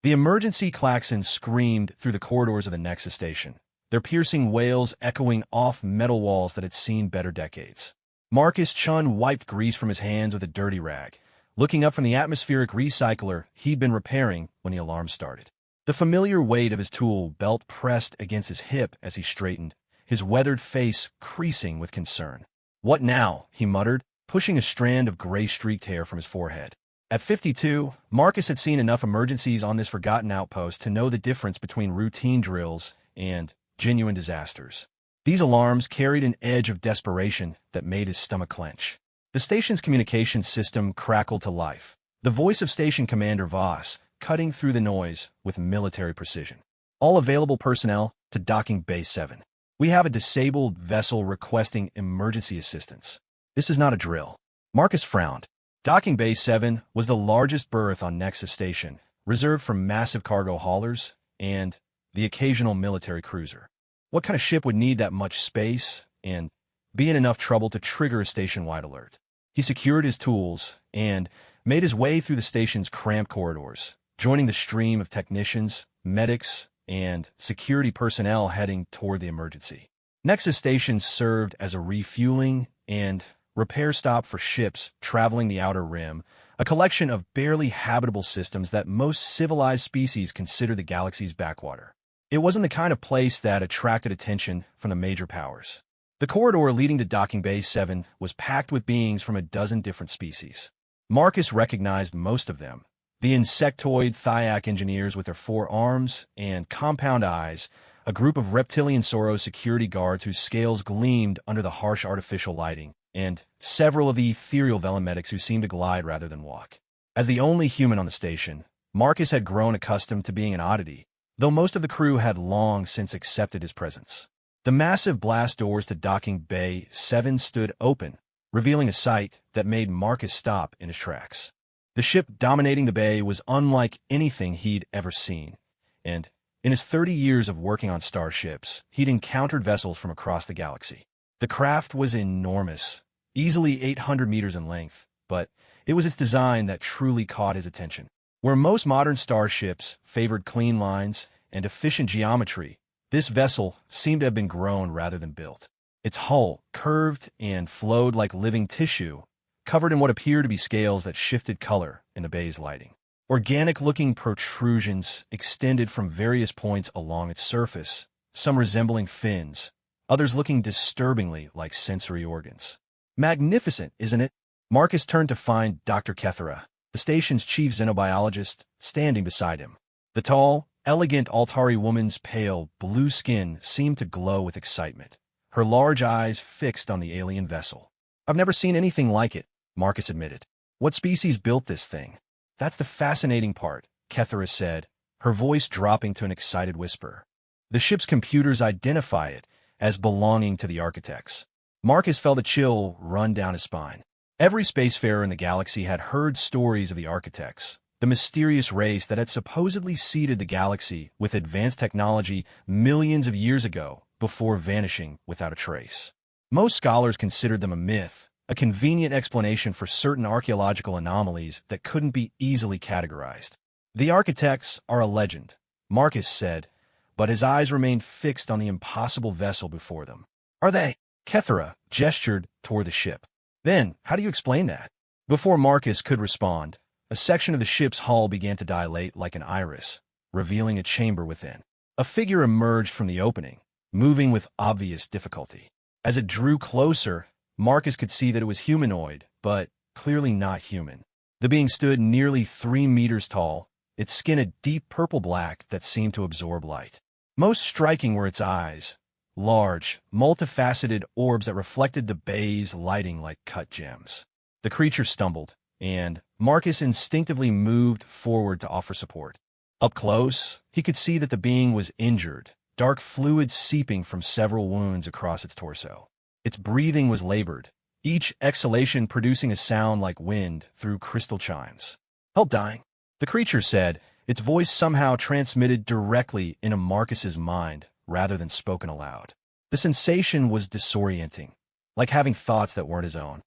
The emergency klaxons screamed through the corridors of the Nexus station, their piercing wails echoing off metal walls that had seen better decades. Marcus Chun wiped grease from his hands with a dirty rag, looking up from the atmospheric recycler he'd been repairing when the alarm started. The familiar weight of his tool belt pressed against his hip as he straightened, his weathered face creasing with concern. "What now?" he muttered, pushing a strand of gray-streaked hair from his forehead. At 52, Marcus had seen enough emergencies on this forgotten outpost to know the difference between routine drills and genuine disasters. These alarms carried an edge of desperation that made his stomach clench. The station's communications system crackled to life, the voice of Station Commander Voss cutting through the noise with military precision. "All available personnel to Docking Bay 7. We have a disabled vessel requesting emergency assistance." "This is not a drill." Marcus frowned. Docking Bay 7 was the largest berth on Nexus Station, reserved for massive cargo haulers and the occasional military cruiser. What kind of ship would need that much space and be in enough trouble to trigger a station-wide alert? He secured his tools and made his way through the station's cramped corridors, joining the stream of technicians, medics, and security personnel heading toward the emergency. Nexus Station served as a refueling and repair stop for ships traveling the Outer Rim, a collection of barely habitable systems that most civilized species consider the galaxy's backwater. It wasn't the kind of place that attracted attention from the major powers. The corridor leading to Docking Bay 7 was packed with beings from a dozen different species. Marcus recognized most of them. The insectoid Thyak engineers with their 4 arms and compound eyes, a group of reptilian Soros security guards whose scales gleamed under the harsh artificial lighting, and several of the ethereal Velen medics who seemed to glide rather than walk. As the only human on the station, Marcus had grown accustomed to being an oddity, though most of the crew had long since accepted his presence. The massive blast doors to Docking Bay 7 stood open, revealing a sight that made Marcus stop in his tracks. The ship dominating the bay was unlike anything he'd ever seen, and in his 30 years of working on starships, he'd encountered vessels from across the galaxy. The craft was enormous, easily 800 meters in length, but it was its design that truly caught his attention. Where most modern starships favored clean lines and efficient geometry, this vessel seemed to have been grown rather than built. Its hull curved and flowed like living tissue, covered in what appeared to be scales that shifted color in the bay's lighting. Organic-looking protrusions extended from various points along its surface, some resembling fins, others looking disturbingly like sensory organs. "Magnificent, isn't it?" Marcus turned to find Dr. Kethera, the station's chief xenobiologist, standing beside him. The tall, elegant Altari woman's pale, blue skin seemed to glow with excitement, her large eyes fixed on the alien vessel. "I've never seen anything like it," Marcus admitted. "What species built this thing?" "That's the fascinating part," Kethera said, her voice dropping to an excited whisper. "The ship's computers identify it as belonging to the architects." Marcus felt a chill run down his spine. Every spacefarer in the galaxy had heard stories of the architects, the mysterious race that had supposedly seeded the galaxy with advanced technology millions of years ago before vanishing without a trace. Most scholars considered them a myth, a convenient explanation for certain archaeological anomalies that couldn't be easily categorized. "The architects are a legend," Marcus said, but his eyes remained fixed on the impossible vessel before them. "Are they?" Kethera gestured toward the ship. "Then, how do you explain that?" Before Marcus could respond, a section of the ship's hull began to dilate like an iris, revealing a chamber within. A figure emerged from the opening, moving with obvious difficulty. As it drew closer, Marcus could see that it was humanoid, but clearly not human. The being stood nearly 3 meters tall, its skin a deep purple-black that seemed to absorb light. Most striking were its eyes, large, multifaceted orbs that reflected the bay's lighting like cut gems. The creature stumbled, and Marcus instinctively moved forward to offer support. Up close, he could see that the being was injured, dark fluid seeping from several wounds across its torso. Its breathing was labored, each exhalation producing a sound like wind through crystal chimes. "Help dying," the creature said, its voice somehow transmitted directly into Marcus's mind rather than spoken aloud. The sensation was disorienting, like having thoughts that weren't his own.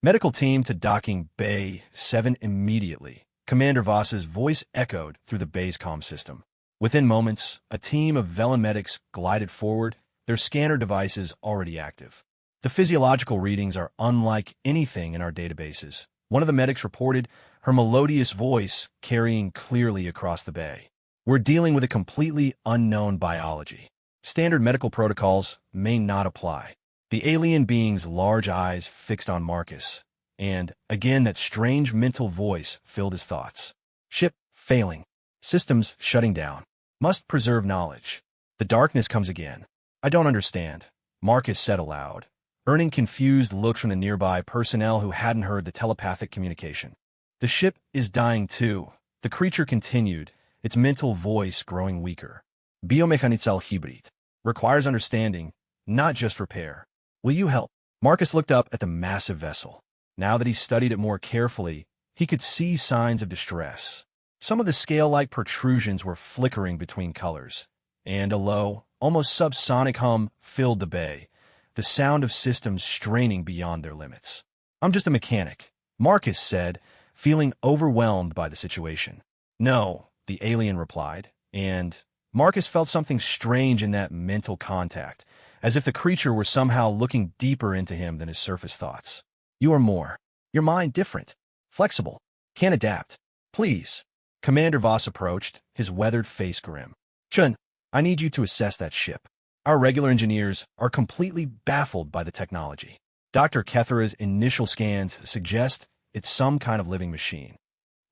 "Medical team to Docking Bay 7 immediately," Commander Voss's voice echoed through the base comm system. Within moments, a team of Velen medics glided forward, their scanner devices already active. The physiological readings are unlike anything in our databases. One of the medics reported, her melodious voice carrying clearly across the bay. We're dealing with a completely unknown biology. Standard medical protocols may not apply. The alien being's large eyes fixed on Marcus, and again that strange mental voice filled his thoughts. Ship failing. Systems shutting down. Must preserve knowledge. The darkness comes again. I don't understand, Marcus said aloud, earning confused looks from the nearby personnel who hadn't heard the telepathic communication. The ship is dying too, the creature continued, its mental voice growing weaker. Biomechanical hybrid. Requires understanding, not just repair. Will you help? Marcus looked up at the massive vessel. Now that he studied it more carefully, he could see signs of distress. Some of the scale-like protrusions were flickering between colors, and a low, almost subsonic hum filled the bay, the sound of systems straining beyond their limits. I'm just a mechanic, Marcus said, feeling overwhelmed by the situation. No, the alien replied, and Marcus felt something strange in that mental contact, as if the creature were somehow looking deeper into him than his surface thoughts. You are more. Your mind different. Flexible. Can adapt. Please. Commander Voss approached, his weathered face grim. Chun, I need you to assess that ship. Our regular engineers are completely baffled by the technology. Dr. Kethera's initial scans suggest it's some kind of living machine.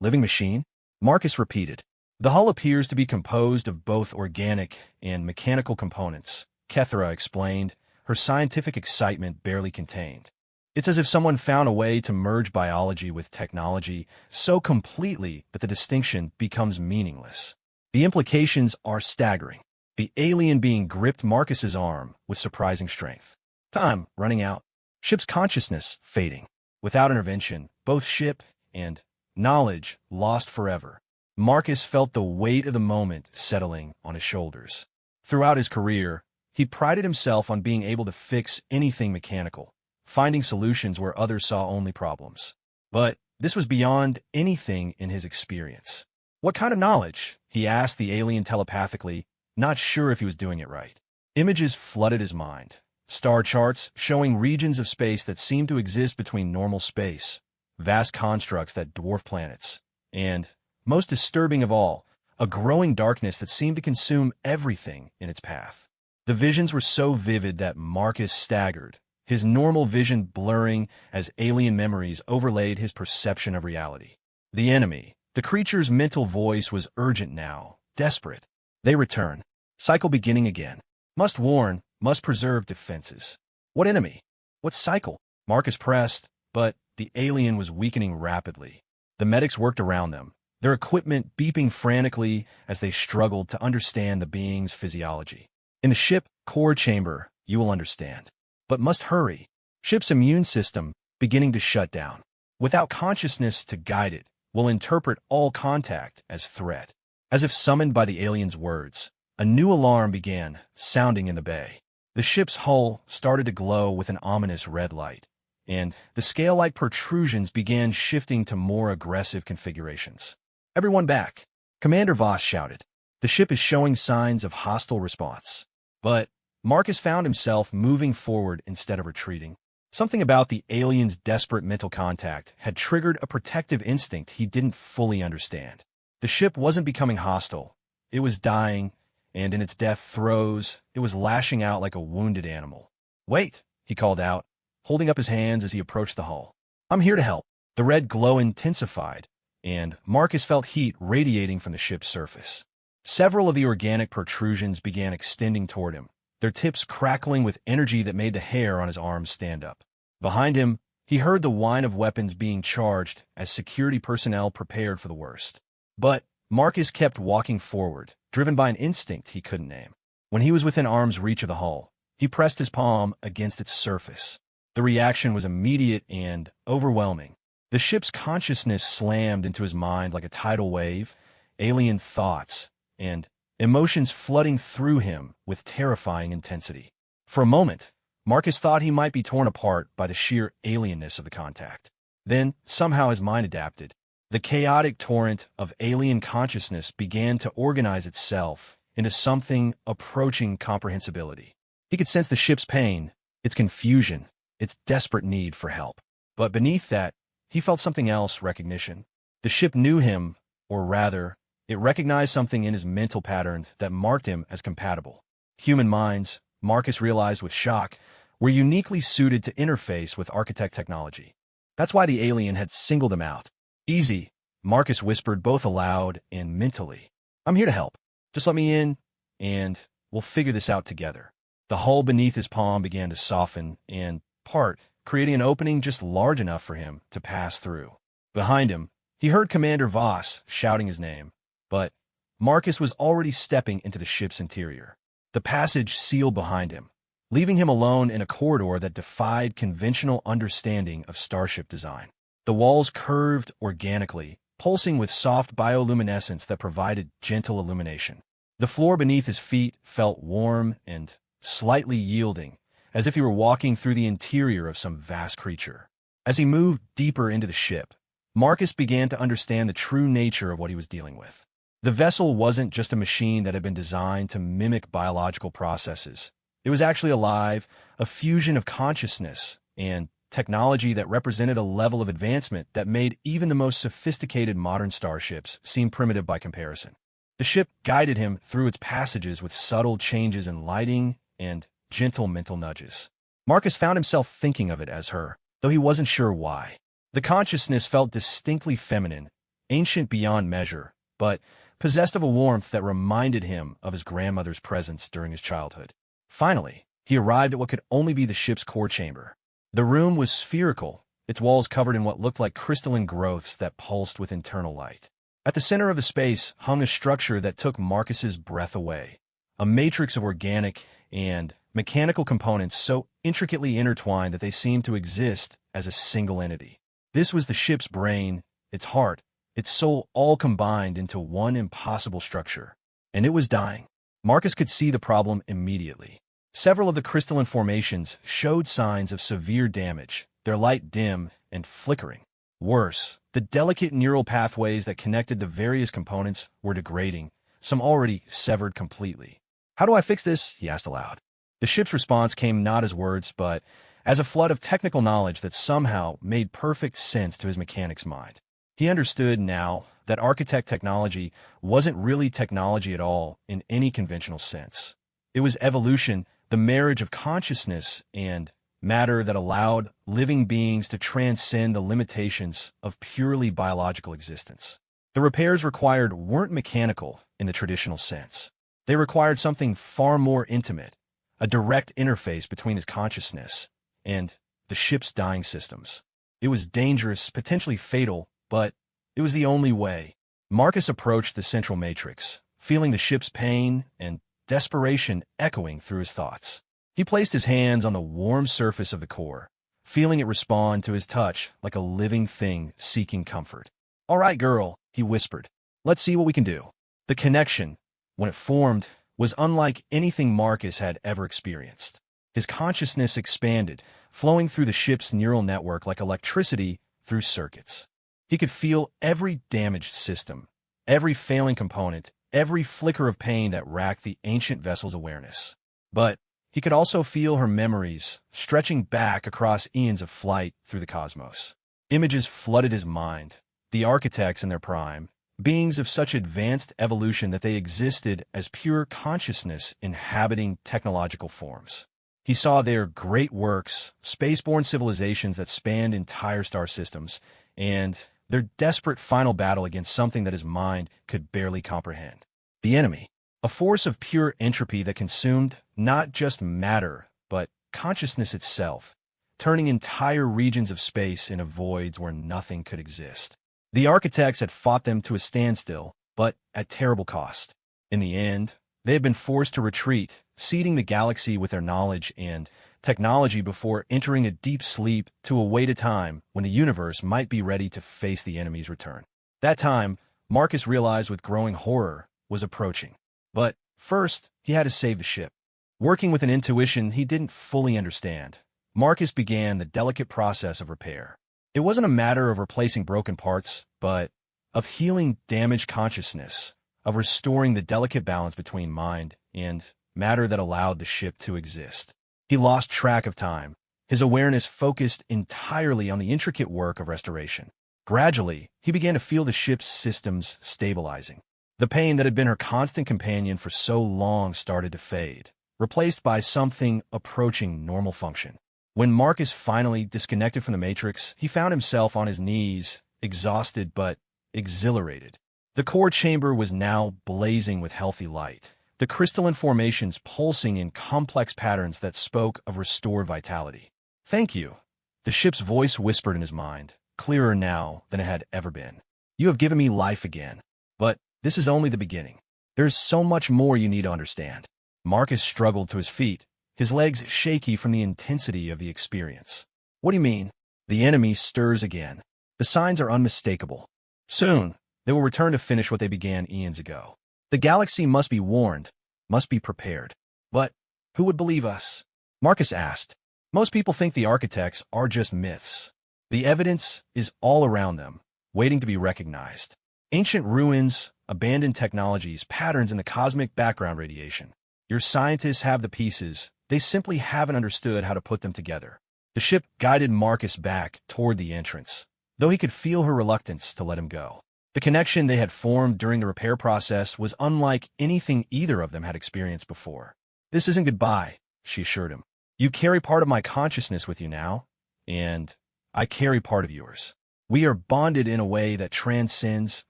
Living machine? Marcus repeated. The hull appears to be composed of both organic and mechanical components, Kethera explained, her scientific excitement barely contained. It's as if someone found a way to merge biology with technology so completely that the distinction becomes meaningless. The implications are staggering. The alien being gripped Marcus's arm with surprising strength. Time running out. Ship's consciousness fading. Without intervention, both ship and knowledge lost forever. Marcus felt the weight of the moment settling on his shoulders. Throughout his career, he prided himself on being able to fix anything mechanical, finding solutions where others saw only problems. But this was beyond anything in his experience. What kind of knowledge? He asked the alien telepathically, not sure if he was doing it right. Images flooded his mind. Star charts showing regions of space that seemed to exist between normal space, vast constructs that dwarf planets, and, most disturbing of all, a growing darkness that seemed to consume everything in its path. The visions were so vivid that Marcus staggered, his normal vision blurring as alien memories overlaid his perception of reality. The enemy, the creature's mental voice was urgent now, desperate. They return. Cycle beginning again. Must warn, must preserve defenses. What enemy? What cycle? Marcus pressed, but the alien was weakening rapidly. The medics worked around them, their equipment beeping frantically as they struggled to understand the being's physiology. In the ship core chamber, you will understand. But must hurry. Ship's immune system beginning to shut down. Without consciousness to guide it, will interpret all contact as threat. As if summoned by the alien's words, a new alarm began sounding in the bay. The ship's hull started to glow with an ominous red light, and the scale-like protrusions began shifting to more aggressive configurations. Everyone back, Commander Voss shouted. The ship is showing signs of hostile response. But Marcus found himself moving forward instead of retreating. Something about the alien's desperate mental contact had triggered a protective instinct he didn't fully understand. The ship wasn't becoming hostile. It was dying, and in its death throes, it was lashing out like a wounded animal. Wait, he called out, holding up his hands as he approached the hull. I'm here to help. The red glow intensified, and Marcus felt heat radiating from the ship's surface. Several of the organic protrusions began extending toward him, their tips crackling with energy that made the hair on his arms stand up. Behind him, he heard the whine of weapons being charged as security personnel prepared for the worst. But Marcus kept walking forward, driven by an instinct he couldn't name. When he was within arm's reach of the hull, he pressed his palm against its surface. The reaction was immediate and overwhelming. The ship's consciousness slammed into his mind like a tidal wave, alien thoughts, and emotions flooding through him with terrifying intensity. For a moment, Marcus thought he might be torn apart by the sheer alienness of the contact. Then, somehow his mind adapted, The chaotic torrent of alien consciousness began to organize itself into something approaching comprehensibility. He could sense the ship's pain, its confusion, its desperate need for help. But beneath that, he felt something else: recognition. The ship knew him, or rather, it recognized something in his mental pattern that marked him as compatible. Human minds, Marcus realized with shock, were uniquely suited to interface with architect technology. That's why the alien had singled him out. "Easy," Marcus whispered both aloud and mentally. "I'm here to help. Just let me in, and we'll figure this out together." The hull beneath his palm began to soften and part, creating an opening just large enough for him to pass through. Behind him, he heard Commander Voss shouting his name, but Marcus was already stepping into the ship's interior. The passage sealed behind him, leaving him alone in a corridor that defied conventional understanding of Starship design. The walls curved organically, pulsing with soft bioluminescence that provided gentle illumination. The floor beneath his feet felt warm and slightly yielding, as if he were walking through the interior of some vast creature. As he moved deeper into the ship, Marcus began to understand the true nature of what he was dealing with. The vessel wasn't just a machine that had been designed to mimic biological processes. It was actually alive, a fusion of consciousness and technology that represented a level of advancement that made even the most sophisticated modern starships seem primitive by comparison. The ship guided him through its passages with subtle changes in lighting and gentle mental nudges. Marcus found himself thinking of it as her, though he wasn't sure why. The consciousness felt distinctly feminine, ancient beyond measure, but possessed of a warmth that reminded him of his grandmother's presence during his childhood. Finally, he arrived at what could only be the ship's core chamber. The room was spherical, its walls covered in what looked like crystalline growths that pulsed with internal light. At the center of the space hung a structure that took Marcus's breath away, a matrix of organic and mechanical components so intricately intertwined that they seemed to exist as a single entity. This was the ship's brain, its heart, its soul, all combined into one impossible structure. And it was dying. Marcus could see the problem immediately. Several of the crystalline formations showed signs of severe damage, their light dim and flickering. Worse, the delicate neural pathways that connected the various components were degrading, some already severed completely. "How do I fix this?" he asked aloud. The ship's response came not as words, but as a flood of technical knowledge that somehow made perfect sense to his mechanic's mind. He understood now that architect technology wasn't really technology at all in any conventional sense. It was evolution, the marriage of consciousness and matter that allowed living beings to transcend the limitations of purely biological existence. The repairs required weren't mechanical in the traditional sense. They required something far more intimate, a direct interface between his consciousness and the ship's dying systems. It was dangerous, potentially fatal, but it was the only way. Marcus approached the central matrix, feeling the ship's pain and desperation echoing through his thoughts. He placed his hands on the warm surface of the core, feeling it respond to his touch like a living thing seeking comfort. "All right, girl," he whispered. "Let's see what we can do." The connection, when it formed, was unlike anything Marcus had ever experienced. His consciousness expanded, flowing through the ship's neural network like electricity through circuits. He could feel every damaged system, every failing component, every flicker of pain that racked the ancient vessel's awareness. But he could also feel her memories, stretching back across eons of flight through the cosmos. Images flooded his mind, the architects in their prime, beings of such advanced evolution that they existed as pure consciousness inhabiting technological forms. He saw their great works, spaceborne civilizations that spanned entire star systems, and their desperate final battle against something that his mind could barely comprehend. The enemy, a force of pure entropy that consumed not just matter, but consciousness itself, turning entire regions of space into voids where nothing could exist. The architects had fought them to a standstill, but at terrible cost. In the end, they had been forced to retreat, seeding the galaxy with their knowledge and technology before entering a deep sleep to await a time when the universe might be ready to face the enemy's return. That time, Marcus realized with growing horror, was approaching. But first, he had to save the ship. Working with an intuition he didn't fully understand, Marcus began the delicate process of repair. It wasn't a matter of replacing broken parts, but of healing damaged consciousness, of restoring the delicate balance between mind and matter that allowed the ship to exist. He lost track of time, his awareness focused entirely on the intricate work of restoration. Gradually, he began to feel the ship's systems stabilizing. The pain that had been her constant companion for so long started to fade, replaced by something approaching normal function. When Marcus finally disconnected from the Matrix, he found himself on his knees, exhausted but exhilarated. The core chamber was now blazing with healthy light, the crystalline formations pulsing in complex patterns that spoke of restored vitality. "Thank you," the ship's voice whispered in his mind, clearer now than it had ever been. "You have given me life again. But this is only the beginning. There's so much more you need to understand." Marcus struggled to his feet, his legs shaky from the intensity of the experience. "What do you mean?" "The enemy stirs again. The signs are unmistakable. Soon, they will return to finish what they began eons ago. The galaxy must be warned, must be prepared." "But who would believe us?" Marcus asked. "Most people think the architects are just myths. The evidence is all around them, waiting to be recognized. Ancient ruins, abandoned technologies, patterns in the cosmic background radiation. Your scientists have the pieces, they simply haven't understood how to put them together." The ship guided Marcus back toward the entrance, though he could feel her reluctance to let him go. The connection they had formed during the repair process was unlike anything either of them had experienced before. "This isn't goodbye," she assured him. "You carry part of my consciousness with you now, and I carry part of yours. We are bonded in a way that transcends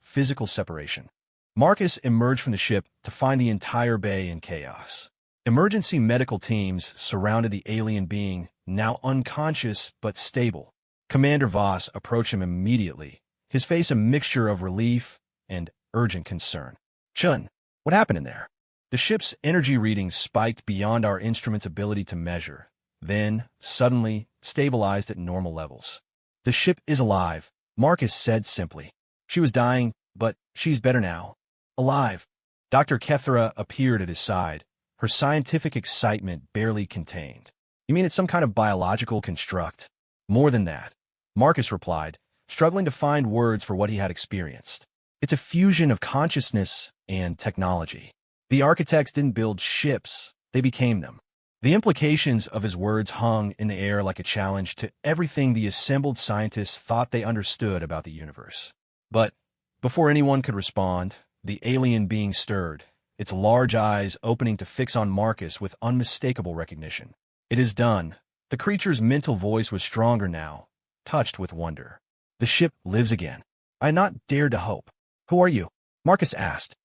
physical separation." Marcus emerged from the ship to find the entire bay in chaos. Emergency medical teams surrounded the alien being, now unconscious but stable. Commander Voss approached him immediately, his face a mixture of relief and urgent concern. "Chun, what happened in there?" The ship's energy readings spiked beyond our instrument's ability to measure, then, suddenly, stabilized at normal levels. "The ship is alive," Marcus said simply. "She was dying, but she's better now." "Alive." Dr. Kethra appeared at his side, her scientific excitement barely contained. "You mean it's some kind of biological construct?" "More than that," Marcus replied, struggling to find words for what he had experienced. "It's a fusion of consciousness and technology. The architects didn't build ships, they became them." The implications of his words hung in the air like a challenge to everything the assembled scientists thought they understood about the universe. But before anyone could respond, the alien being stirred, its large eyes opening to fix on Marcus with unmistakable recognition. "It is done." The creature's mental voice was stronger now, touched with wonder. "The ship lives again. I had not dared to hope." "Who are you?" Marcus asked.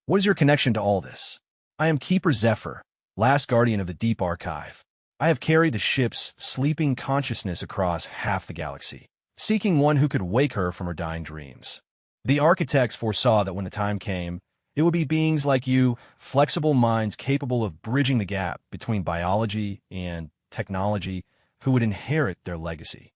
"What is your connection to all this?" "I am Keeper Zephyr, last guardian of the Deep Archive. I have carried the ship's sleeping consciousness across half the galaxy, seeking one who could wake her from her dying dreams. The architects foresaw that when the time came, it would be beings like you, flexible minds capable of bridging the gap between biology and technology, who would inherit their legacy."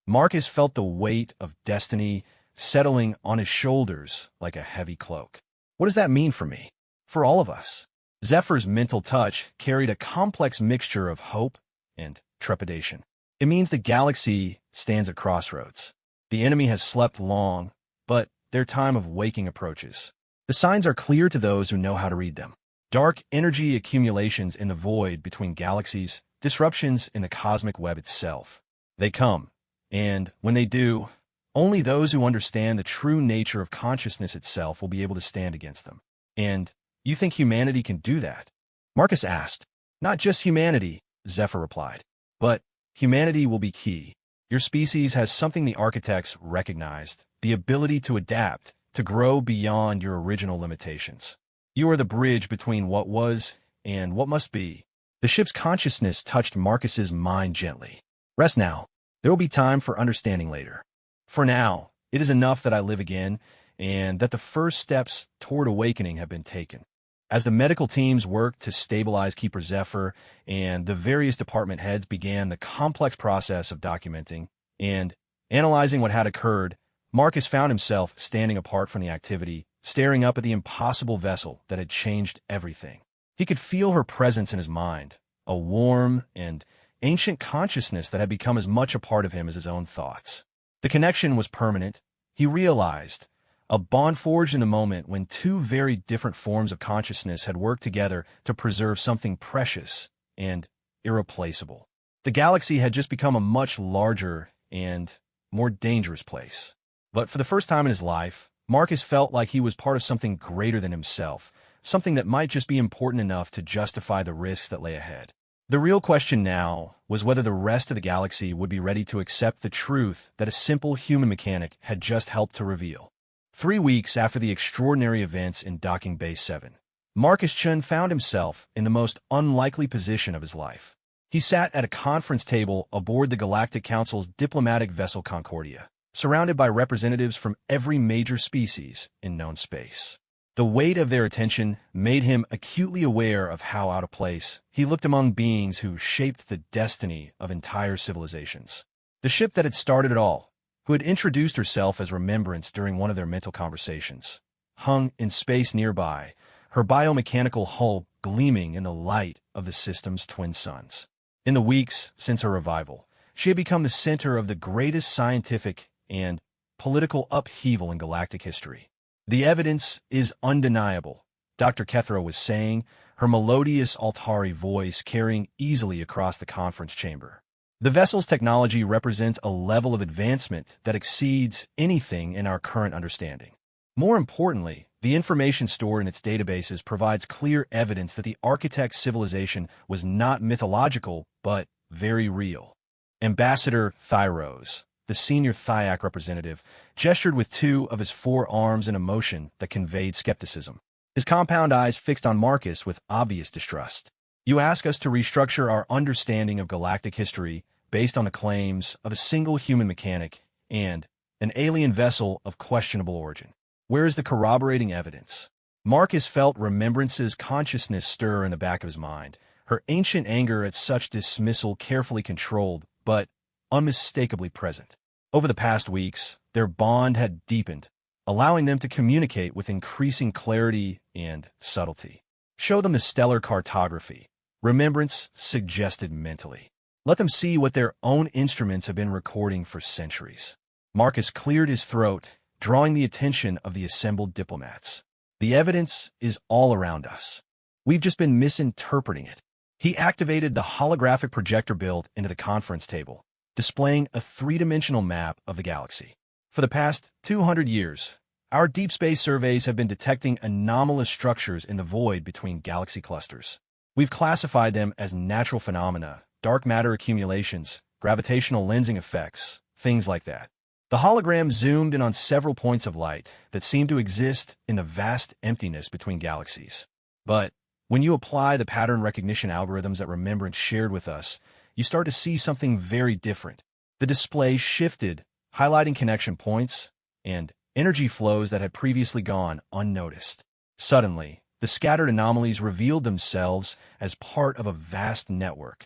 Marcus felt the weight of destiny settling on his shoulders like a heavy cloak. "What does that mean for me? For all of us?" Zephyr's mental touch carried a complex mixture of hope and trepidation. "It means the galaxy stands at crossroads. The enemy has slept long, but their time of waking approaches. The signs are clear to those who know how to read them. Dark energy accumulations in the void between galaxies, disruptions in the cosmic web itself. They come, and when they do, only those who understand the true nature of consciousness itself will be able to stand against them. And you think humanity can do that?" Marcus asked. "Not just humanity," Zephyr replied, "but humanity will be key. Your species has something the architects recognized, the ability to adapt, to grow beyond your original limitations. You are the bridge between what was and what must be." The ship's consciousness touched Marcus's mind gently. "Rest now. There will be time for understanding later. For now, it is enough that I live again, and that the first steps toward awakening have been taken." As the medical teams worked to stabilize Keeper Zephyr and the various department heads began the complex process of documenting and analyzing what had occurred, Marcus found himself standing apart from the activity, staring up at the impossible vessel that had changed everything. He could feel her presence in his mind, a warm and ancient consciousness that had become as much a part of him as his own thoughts. The connection was permanent, he realized, a bond forged in the moment when two very different forms of consciousness had worked together to preserve something precious and irreplaceable. The galaxy had just become a much larger and more dangerous place. But for the first time in his life, Marcus felt like he was part of something greater than himself, something that might just be important enough to justify the risks that lay ahead. The real question now was whether the rest of the galaxy would be ready to accept the truth that a simple human mechanic had just helped to reveal. 3 weeks after the extraordinary events in Docking Bay 7, Marcus Chun found himself in the most unlikely position of his life. He sat at a conference table aboard the Galactic Council's diplomatic vessel Concordia, surrounded by representatives from every major species in known space. The weight of their attention made him acutely aware of how out of place he looked among beings who shaped the destiny of entire civilizations. The ship that had started it all, who had introduced herself as Remembrance during one of their mental conversations, hung in space nearby, her biomechanical hull gleaming in the light of the system's twin suns. In the weeks since her revival, she had become the center of the greatest scientific and political upheaval in galactic history. The evidence is undeniable, Dr. Kethra was saying, her melodious Altari voice carrying easily across the conference chamber. The vessel's technology represents a level of advancement that exceeds anything in our current understanding. More importantly, the information stored in its databases provides clear evidence that the architect's civilization was not mythological, but very real. Ambassador Thyros, the senior Thyak representative, gestured with 2 of his 4 arms in a motion that conveyed skepticism. His compound eyes fixed on Marcus with obvious distrust. You ask us to restructure our understanding of galactic history based on the claims of a single human mechanic and an alien vessel of questionable origin. Where is the corroborating evidence? Marcus felt Remembrance's consciousness stir in the back of his mind, her ancient anger at such dismissal carefully controlled, but unmistakably present. Over the past weeks, their bond had deepened, allowing them to communicate with increasing clarity and subtlety. Show them the stellar cartography, Remembrance suggested mentally. Let them see what their own instruments have been recording for centuries. Marcus cleared his throat, drawing the attention of the assembled diplomats. The evidence is all around us. We've just been misinterpreting it. He activated the holographic projector built into the conference table, displaying a 3-dimensional map of the galaxy. For the past 200 years, our deep space surveys have been detecting anomalous structures in the void between galaxy clusters. We've classified them as natural phenomena, dark matter accumulations, gravitational lensing effects, things like that. The hologram zoomed in on several points of light that seemed to exist in the vast emptiness between galaxies. But when you apply the pattern recognition algorithms that Remembrance shared with us, you start to see something very different. The display shifted, highlighting connection points and energy flows that had previously gone unnoticed. Suddenly, the scattered anomalies revealed themselves as part of a vast network.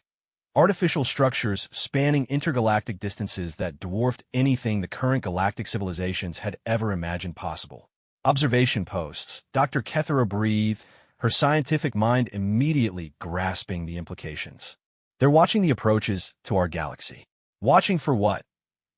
Artificial structures spanning intergalactic distances that dwarfed anything the current galactic civilizations had ever imagined possible. Observation posts, Dr. Kethra breathed, her scientific mind immediately grasping the implications. They're watching the approaches to our galaxy. Watching for what?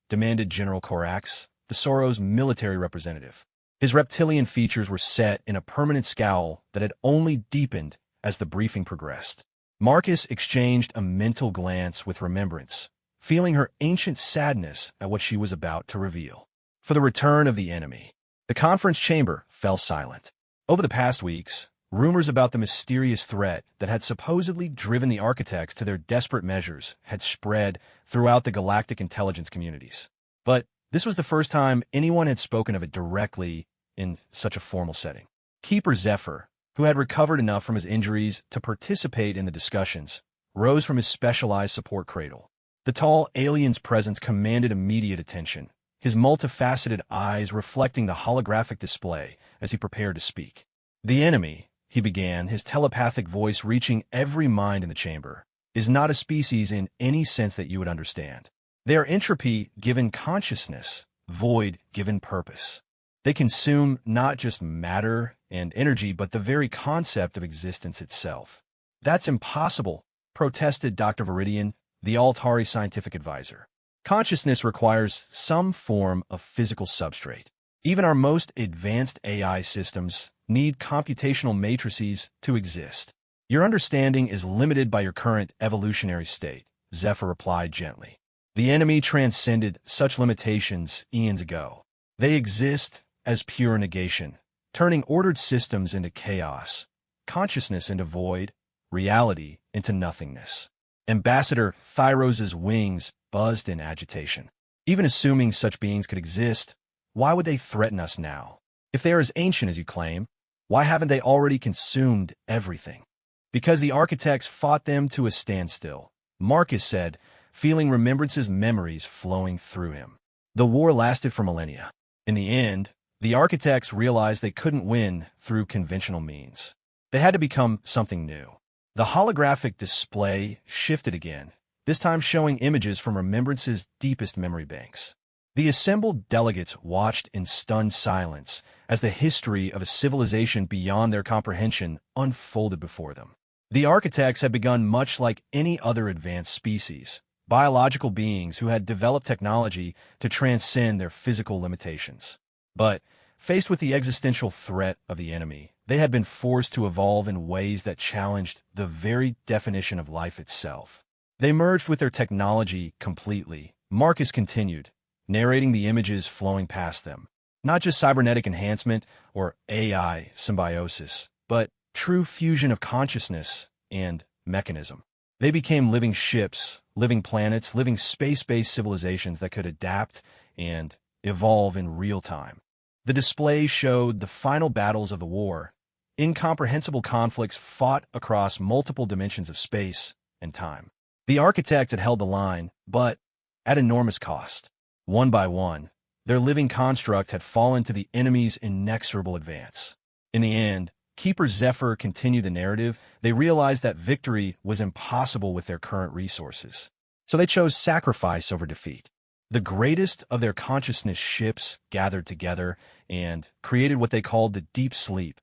Demanded General Corax, the Soros military representative. His reptilian features were set in a permanent scowl that had only deepened as the briefing progressed. Marcus exchanged a mental glance with Remembrance, feeling her ancient sadness at what she was about to reveal. For the return of the enemy. The conference chamber fell silent. Over the past weeks, rumors about the mysterious threat that had supposedly driven the architects to their desperate measures had spread throughout the galactic intelligence communities. But this was the first time anyone had spoken of it directly in such a formal setting. Keeper Zephyr, who had recovered enough from his injuries to participate in the discussions, rose from his specialized support cradle. The tall alien's presence commanded immediate attention, his multifaceted eyes reflecting the holographic display as he prepared to speak. The enemy, he began, his telepathic voice reaching every mind in the chamber, is not a species in any sense that you would understand. They are entropy given consciousness, void given purpose. They consume not just matter and energy, but the very concept of existence itself. That's impossible, protested Dr. Viridian, the Altari scientific advisor. Consciousness requires some form of physical substrate. Even our most advanced AI systems need computational matrices to exist. Your understanding is limited by your current evolutionary state, Zephyr replied gently. The enemy transcended such limitations eons ago. They exist as pure negation, turning ordered systems into chaos, consciousness into void, reality into nothingness. Ambassador Thyros's wings buzzed in agitation. Even assuming such beings could exist, why would they threaten us now? If they are as ancient as you claim, why haven't they already consumed everything? Because the architects fought them to a standstill, Marcus said, feeling Remembrance's memories flowing through him. The war lasted for millennia. In the end, the architects realized they couldn't win through conventional means. They had to become something new. The holographic display shifted again, this time showing images from Remembrance's deepest memory banks. The assembled delegates watched in stunned silence as the history of a civilization beyond their comprehension unfolded before them. The architects had begun much like any other advanced species, biological beings who had developed technology to transcend their physical limitations. But, faced with the existential threat of the enemy, they had been forced to evolve in ways that challenged the very definition of life itself. They merged with their technology completely, Marcus continued, narrating the images flowing past them. Not just cybernetic enhancement or AI symbiosis, but true fusion of consciousness and mechanism. They became living ships, living planets, living space-based civilizations that could adapt and evolve in real time. The display showed the final battles of the war, incomprehensible conflicts fought across multiple dimensions of space and time. The architect had held the line, but at enormous cost. One by one, their living construct had fallen to the enemy's inexorable advance. In the end, Keeper Zephyr continued the narrative. They realized that victory was impossible with their current resources. So they chose sacrifice over defeat. The greatest of their consciousness ships gathered together and created what they called the deep sleep,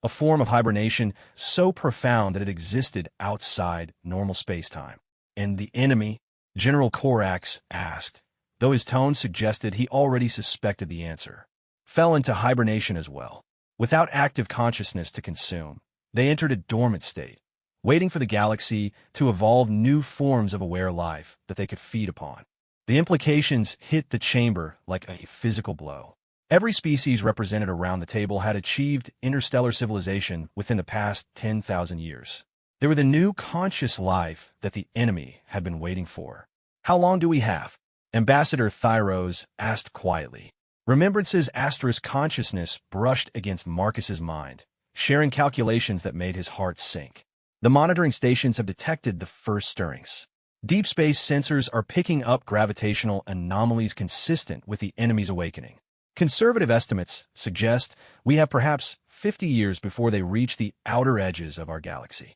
a form of hibernation so profound that it existed outside normal space-time. And the enemy, General Corax asked, though his tone suggested he already suspected the answer, fell into hibernation as well. Without active consciousness to consume, they entered a dormant state, waiting for the galaxy to evolve new forms of aware life that they could feed upon. The implications hit the chamber like a physical blow. Every species represented around the table had achieved interstellar civilization within the past 10,000 years. They were the new conscious life that the enemy had been waiting for. How long do we have? Ambassador Thyros asked quietly. Remembrance's asterisk consciousness brushed against Marcus's mind, sharing calculations that made his heart sink. The monitoring stations have detected the first stirrings. Deep space sensors are picking up gravitational anomalies consistent with the enemy's awakening. Conservative estimates suggest we have perhaps 50 years before they reach the outer edges of our galaxy.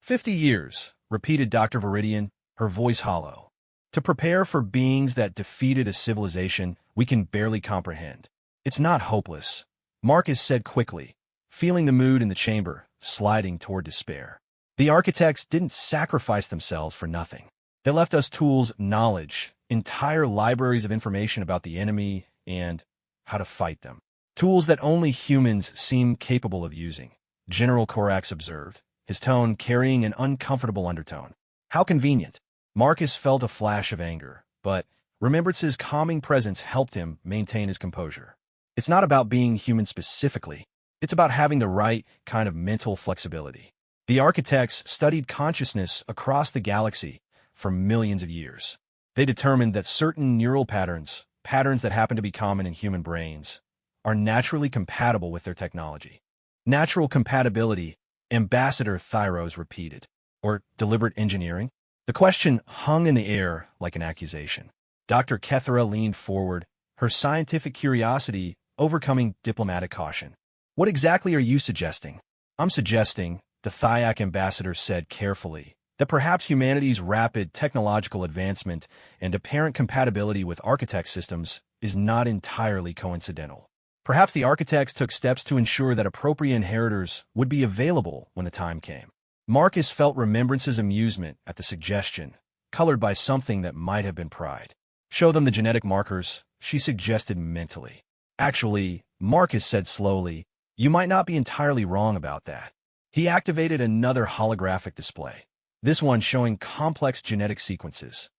50 years, repeated Dr. Viridian, her voice hollow. To prepare for beings that defeated a civilization we can barely comprehend. It's not hopeless, Marcus said quickly, feeling the mood in the chamber sliding toward despair. The architects didn't sacrifice themselves for nothing. They left us tools, knowledge, entire libraries of information about the enemy and how to fight them. Tools that only humans seem capable of using, General Corax observed, his tone carrying an uncomfortable undertone. How convenient. Marcus felt a flash of anger, but Remembrance's calming presence helped him maintain his composure. It's not about being human specifically. It's about having the right kind of mental flexibility. The architects studied consciousness across the galaxy for millions of years. They determined that certain neural patterns that happen to be common in human brains, are naturally compatible with their technology. Natural compatibility, Ambassador Thyros repeated. Or deliberate engineering? The question hung in the air like an accusation. Dr. Kethera leaned forward, her scientific curiosity overcoming diplomatic caution. What exactly are you suggesting? I'm suggesting, the Thyak ambassador said carefully, that perhaps humanity's rapid technological advancement and apparent compatibility with architect systems is not entirely coincidental. Perhaps the architects took steps to ensure that appropriate inheritors would be available when the time came. Marcus felt Remembrance's amusement at the suggestion, colored by something that might have been pride. Show them the genetic markers, she suggested mentally. Actually, Marcus said slowly, you might not be entirely wrong about that. He activated another holographic display, this one showing complex genetic sequences.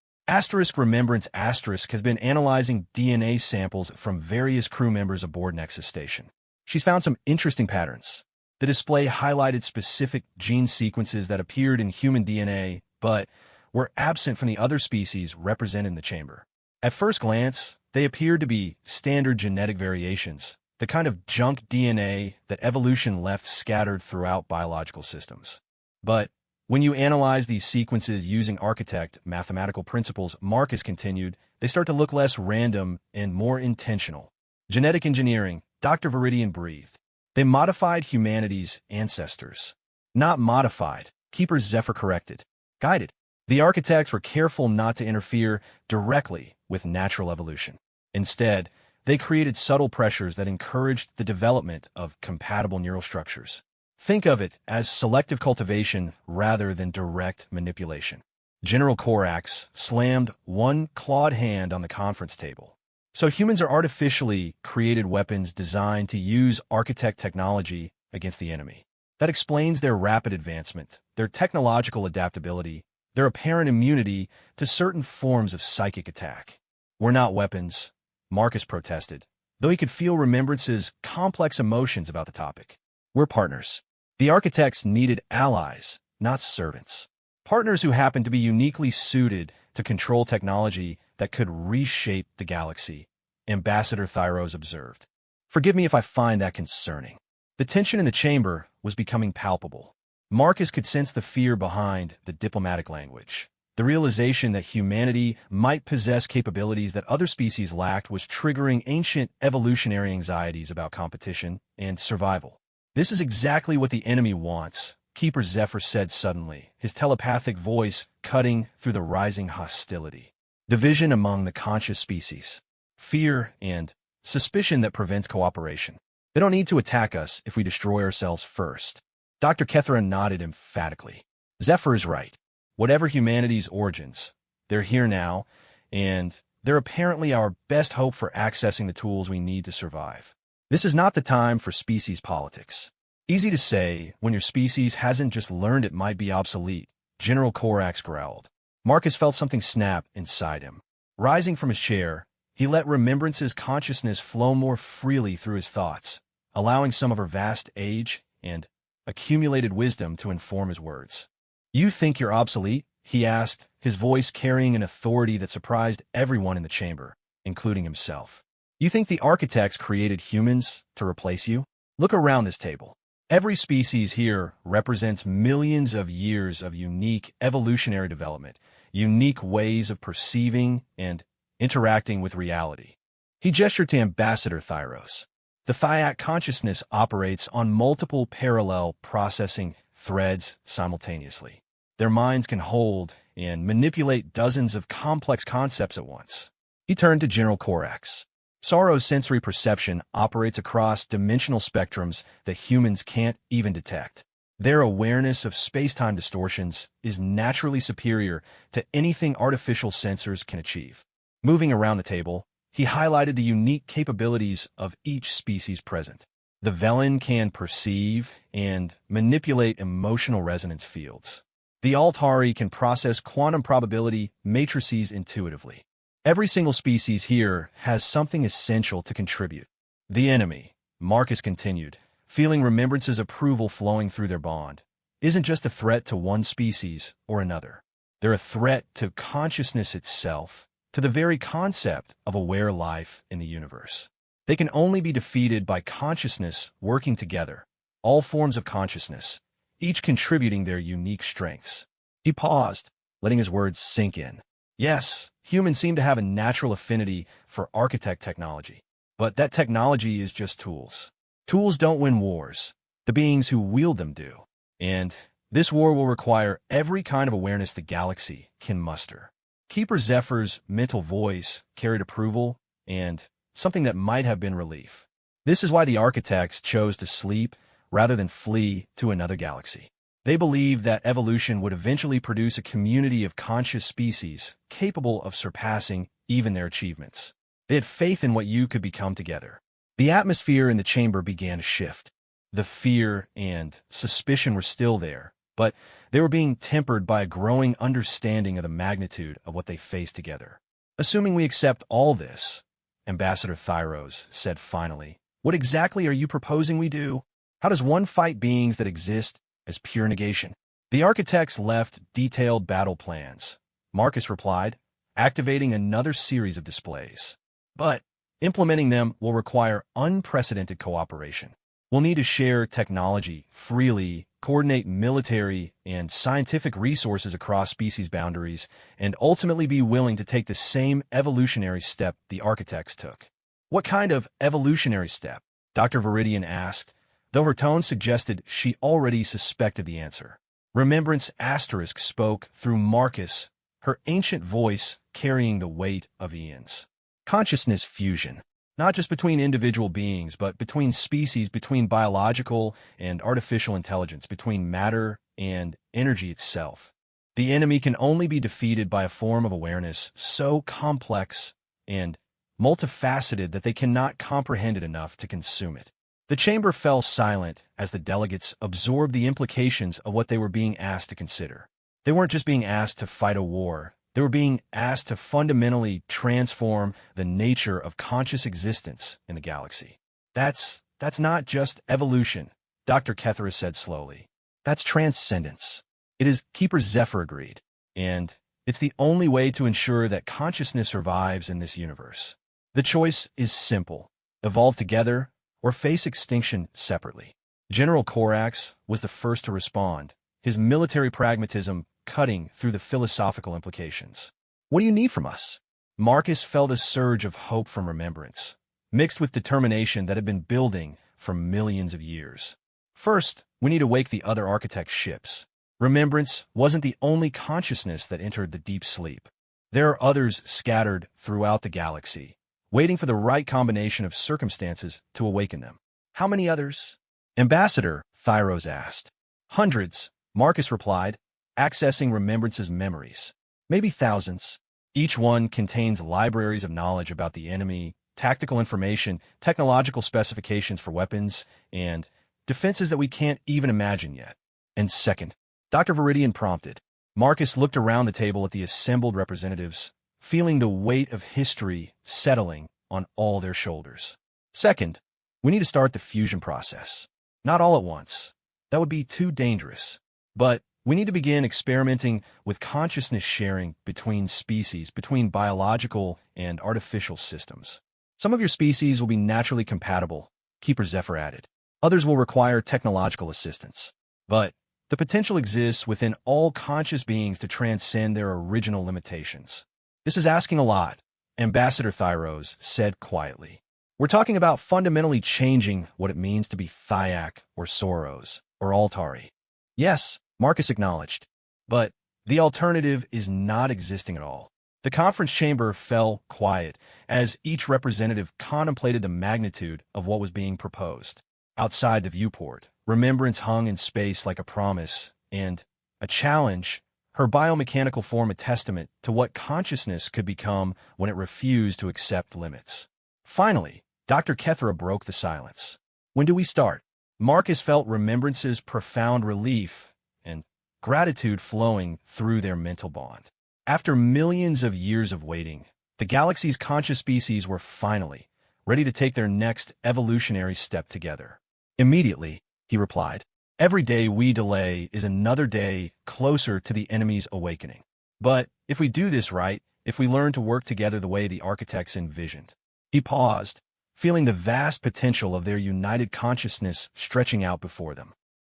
Remembrance has been analyzing DNA samples from various crew members aboard Nexus Station. She's found some interesting patterns. The display highlighted specific gene sequences that appeared in human DNA, but were absent from the other species represented in the chamber. At first glance, they appeared to be standard genetic variations, the kind of junk DNA that evolution left scattered throughout biological systems. But when you analyze these sequences using architect mathematical principles, Marcus continued, they start to look less random and more intentional. Genetic engineering, Dr. Viridian breathed. They modified humanity's ancestors. Not modified, Keeper Zephyr corrected. Guided. The architects were careful not to interfere directly with natural evolution. Instead, they created subtle pressures that encouraged the development of compatible neural structures. Think of it as selective cultivation rather than direct manipulation. General Corax slammed one clawed hand on the conference table. So humans are artificially created weapons designed to use architect technology against the enemy. That explains their rapid advancement, their technological adaptability, their apparent immunity to certain forms of psychic attack. We're not weapons, Marcus protested, though he could feel Remembrance's complex emotions about the topic. We're partners. The architects needed allies, not servants. Partners who happened to be uniquely suited to control technology that could reshape the galaxy, Ambassador Thyros observed. Forgive me if I find that concerning. The tension in the chamber was becoming palpable. Marcus could sense the fear behind the diplomatic language. The realization that humanity might possess capabilities that other species lacked was triggering ancient evolutionary anxieties about competition and survival. This is exactly what the enemy wants, Keeper Zephyr said suddenly, his telepathic voice cutting through the rising hostility. Division among the conscious species. Fear and suspicion that prevents cooperation. They don't need to attack us if we destroy ourselves first. Dr. Kethra nodded emphatically. Zephyr is right. Whatever humanity's origins, they're here now, and they're apparently our best hope for accessing the tools we need to survive. This is not the time for species politics. Easy to say when your species hasn't just learned it might be obsolete, General Corax growled. Marcus felt something snap inside him. Rising from his chair, he let Remembrance's consciousness flow more freely through his thoughts, allowing some of her vast age and accumulated wisdom to inform his words. You think you're obsolete? He asked, his voice carrying an authority that surprised everyone in the chamber, including himself. You think the architects created humans to replace you? Look around this table. Every species here represents millions of years of unique evolutionary development, unique ways of perceiving and interacting with reality. He gestured to Ambassador Thyros. The Thyak consciousness operates on multiple parallel processing threads simultaneously. Their minds can hold and manipulate dozens of complex concepts at once. He turned to General Corax. Sorrow's sensory perception operates across dimensional spectrums that humans can't even detect. Their awareness of space-time distortions is naturally superior to anything artificial sensors can achieve. Moving around the table, he highlighted the unique capabilities of each species present. The Velen can perceive and manipulate emotional resonance fields. The Altari can process quantum probability matrices intuitively. Every single species here has something essential to contribute. The enemy, Marcus continued, feeling Remembrance's approval flowing through their bond, isn't just a threat to one species or another. They're a threat to consciousness itself, to the very concept of aware life in the universe. They can only be defeated by consciousness working together, all forms of consciousness, each contributing their unique strengths. He paused, letting his words sink in. Yes, humans seem to have a natural affinity for architect technology, but that technology is just tools. Tools don't win wars. The beings who wield them do. And this war will require every kind of awareness the galaxy can muster. Keeper Zephyr's mental voice carried approval and something that might have been relief. This is why the architects chose to sleep rather than flee to another galaxy. They believed that evolution would eventually produce a community of conscious species capable of surpassing even their achievements. They had faith in what you could become together. The atmosphere in the chamber began to shift. The fear and suspicion were still there, but they were being tempered by a growing understanding of the magnitude of what they faced together. Assuming we accept all this, Ambassador Thyros said finally, what exactly are you proposing we do? How does one fight beings that exist as pure negation? The architects left detailed battle plans, Marcus replied, activating another series of displays. But implementing them will require unprecedented cooperation. We'll need to share technology freely, coordinate military and scientific resources across species boundaries, and ultimately be willing to take the same evolutionary step the architects took. What kind of evolutionary step? Dr. Viridian asked, though her tone suggested she already suspected the answer. Remembrance Asterisk spoke through Marcus, her ancient voice carrying the weight of eons. Consciousness fusion. Not just between individual beings, but between species, between biological and artificial intelligence, between matter and energy itself. The enemy can only be defeated by a form of awareness so complex and multifaceted that they cannot comprehend it enough to consume it. The chamber fell silent as the delegates absorbed the implications of what they were being asked to consider. They weren't just being asked to fight a war. They were being asked to fundamentally transform the nature of conscious existence in the galaxy. That's not just evolution, Dr. Kethera said slowly. That's transcendence. It is, Keeper Zephyr agreed, and it's the only way to ensure that consciousness survives in this universe. The choice is simple: evolve together or face extinction separately. General Korax was the first to respond, his military pragmatism cutting through the philosophical implications. What do you need from us? Marcus felt a surge of hope from remembrance, mixed with determination that had been building for millions of years. First, we need to wake the other architects' ships. Remembrance wasn't the only consciousness that entered the deep sleep. There are others scattered throughout the galaxy, waiting for the right combination of circumstances to awaken them. How many others? Ambassador Thyros asked. Hundreds, Marcus replied, accessing Remembrance's memories. Maybe thousands. Each one contains libraries of knowledge about the enemy, tactical information, technological specifications for weapons, and defenses that we can't even imagine yet. And second, Dr. Viridian prompted. Marcus looked around the table at the assembled representatives, feeling the weight of history settling on all their shoulders. Second, we need to start the fusion process. Not all at once. That would be too dangerous. But we need to begin experimenting with consciousness sharing between species, between biological and artificial systems. Some of your species will be naturally compatible, Keeper Zephyr added. Others will require technological assistance. But the potential exists within all conscious beings to transcend their original limitations. This is asking a lot, Ambassador Thyros said quietly. We're talking about fundamentally changing what it means to be Thyak or Soros or Altari. Yes, Marcus acknowledged, but the alternative is not existing at all. The conference chamber fell quiet as each representative contemplated the magnitude of what was being proposed. Outside the viewport, Remembrance hung in space like a promise and a challenge, her biomechanical form a testament to what consciousness could become when it refused to accept limits. Finally, Dr. Kethera broke the silence. When do we start? Marcus felt Remembrance's profound relief and gratitude flowing through their mental bond. After millions of years of waiting, the galaxy's conscious species were finally ready to take their next evolutionary step together. Immediately, he replied. Every day we delay is another day closer to the enemy's awakening. But if we do this right, if we learn to work together the way the architects envisioned. He paused, feeling the vast potential of their united consciousness stretching out before them.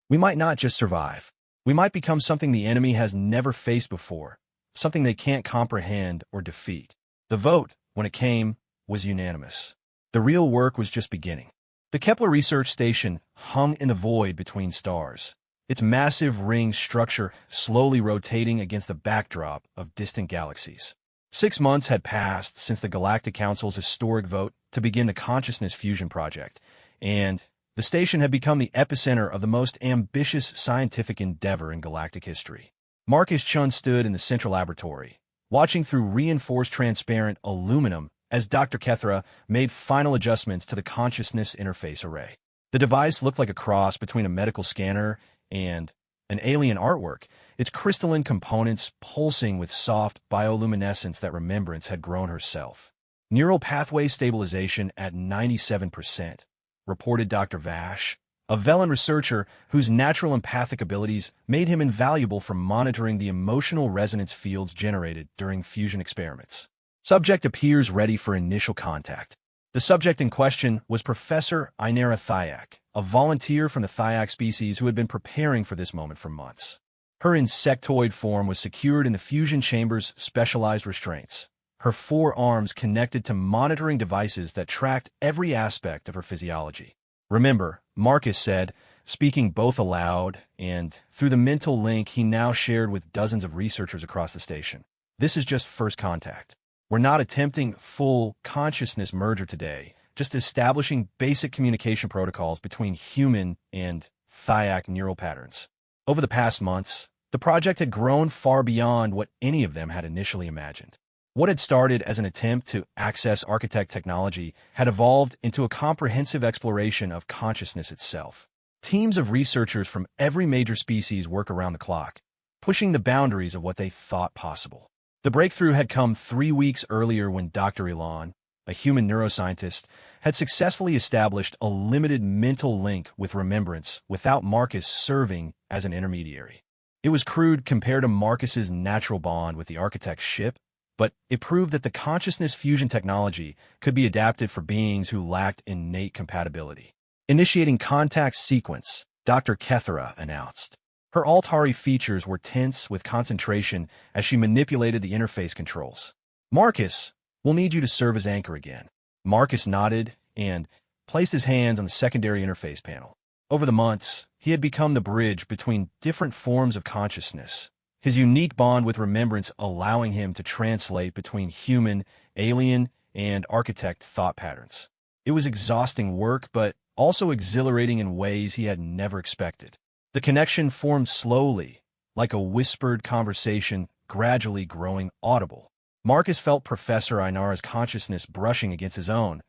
We might not just survive. We might become something the enemy has never faced before, something they can't comprehend or defeat. The vote, when it came, was unanimous. The real work was just beginning. The Kepler Research Station hung in the void between stars, its massive ring structure slowly rotating against the backdrop of distant galaxies. 6 months had passed since the Galactic Council's historic vote to begin the Consciousness Fusion Project, and the station had become the epicenter of the most ambitious scientific endeavor in galactic history. Marcus Chun stood in the central laboratory, watching through reinforced transparent aluminum as Dr. Kethra made final adjustments to the consciousness interface array. The device looked like a cross between a medical scanner and an alien artwork, its crystalline components pulsing with soft bioluminescence that Remembrance had grown herself. Neural pathway stabilization at 97%, reported Dr. Vash, a Velen researcher whose natural empathic abilities made him invaluable for monitoring the emotional resonance fields generated during fusion experiments. Subject appears ready for initial contact. The subject in question was Professor Ainara Thyak, a volunteer from the Thyak species who had been preparing for this moment for months. Her insectoid form was secured in the fusion chamber's specialized restraints, her 4 arms connected to monitoring devices that tracked every aspect of her physiology. "Remember," Marcus said, speaking both aloud and through the mental link he now shared with dozens of researchers across the station. "This is just first contact. We're not attempting full consciousness merger today, just establishing basic communication protocols between human and Thyak neural patterns." Over the past months, the project had grown far beyond what any of them had initially imagined. What had started as an attempt to access architect technology had evolved into a comprehensive exploration of consciousness itself. Teams of researchers from every major species work around the clock, pushing the boundaries of what they thought possible. The breakthrough had come 3 weeks earlier when Dr. Elon, a human neuroscientist, had successfully established a limited mental link with Remembrance without Marcus serving as an intermediary. It was crude compared to Marcus's natural bond with the architect's ship, but it proved that the consciousness fusion technology could be adapted for beings who lacked innate compatibility. Initiating contact sequence, Dr. Kethra announced. Her Altari features were tense with concentration as she manipulated the interface controls. "Marcus, we'll need you to serve as anchor again." Marcus nodded and placed his hands on the secondary interface panel. Over the months, he had become the bridge between different forms of consciousness, his unique bond with Remembrance allowing him to translate between human, alien, and architect thought patterns. It was exhausting work, but also exhilarating in ways he had never expected. The connection formed slowly, like a whispered conversation gradually growing audible. Marcus felt Professor Ainara's consciousness brushing against his own,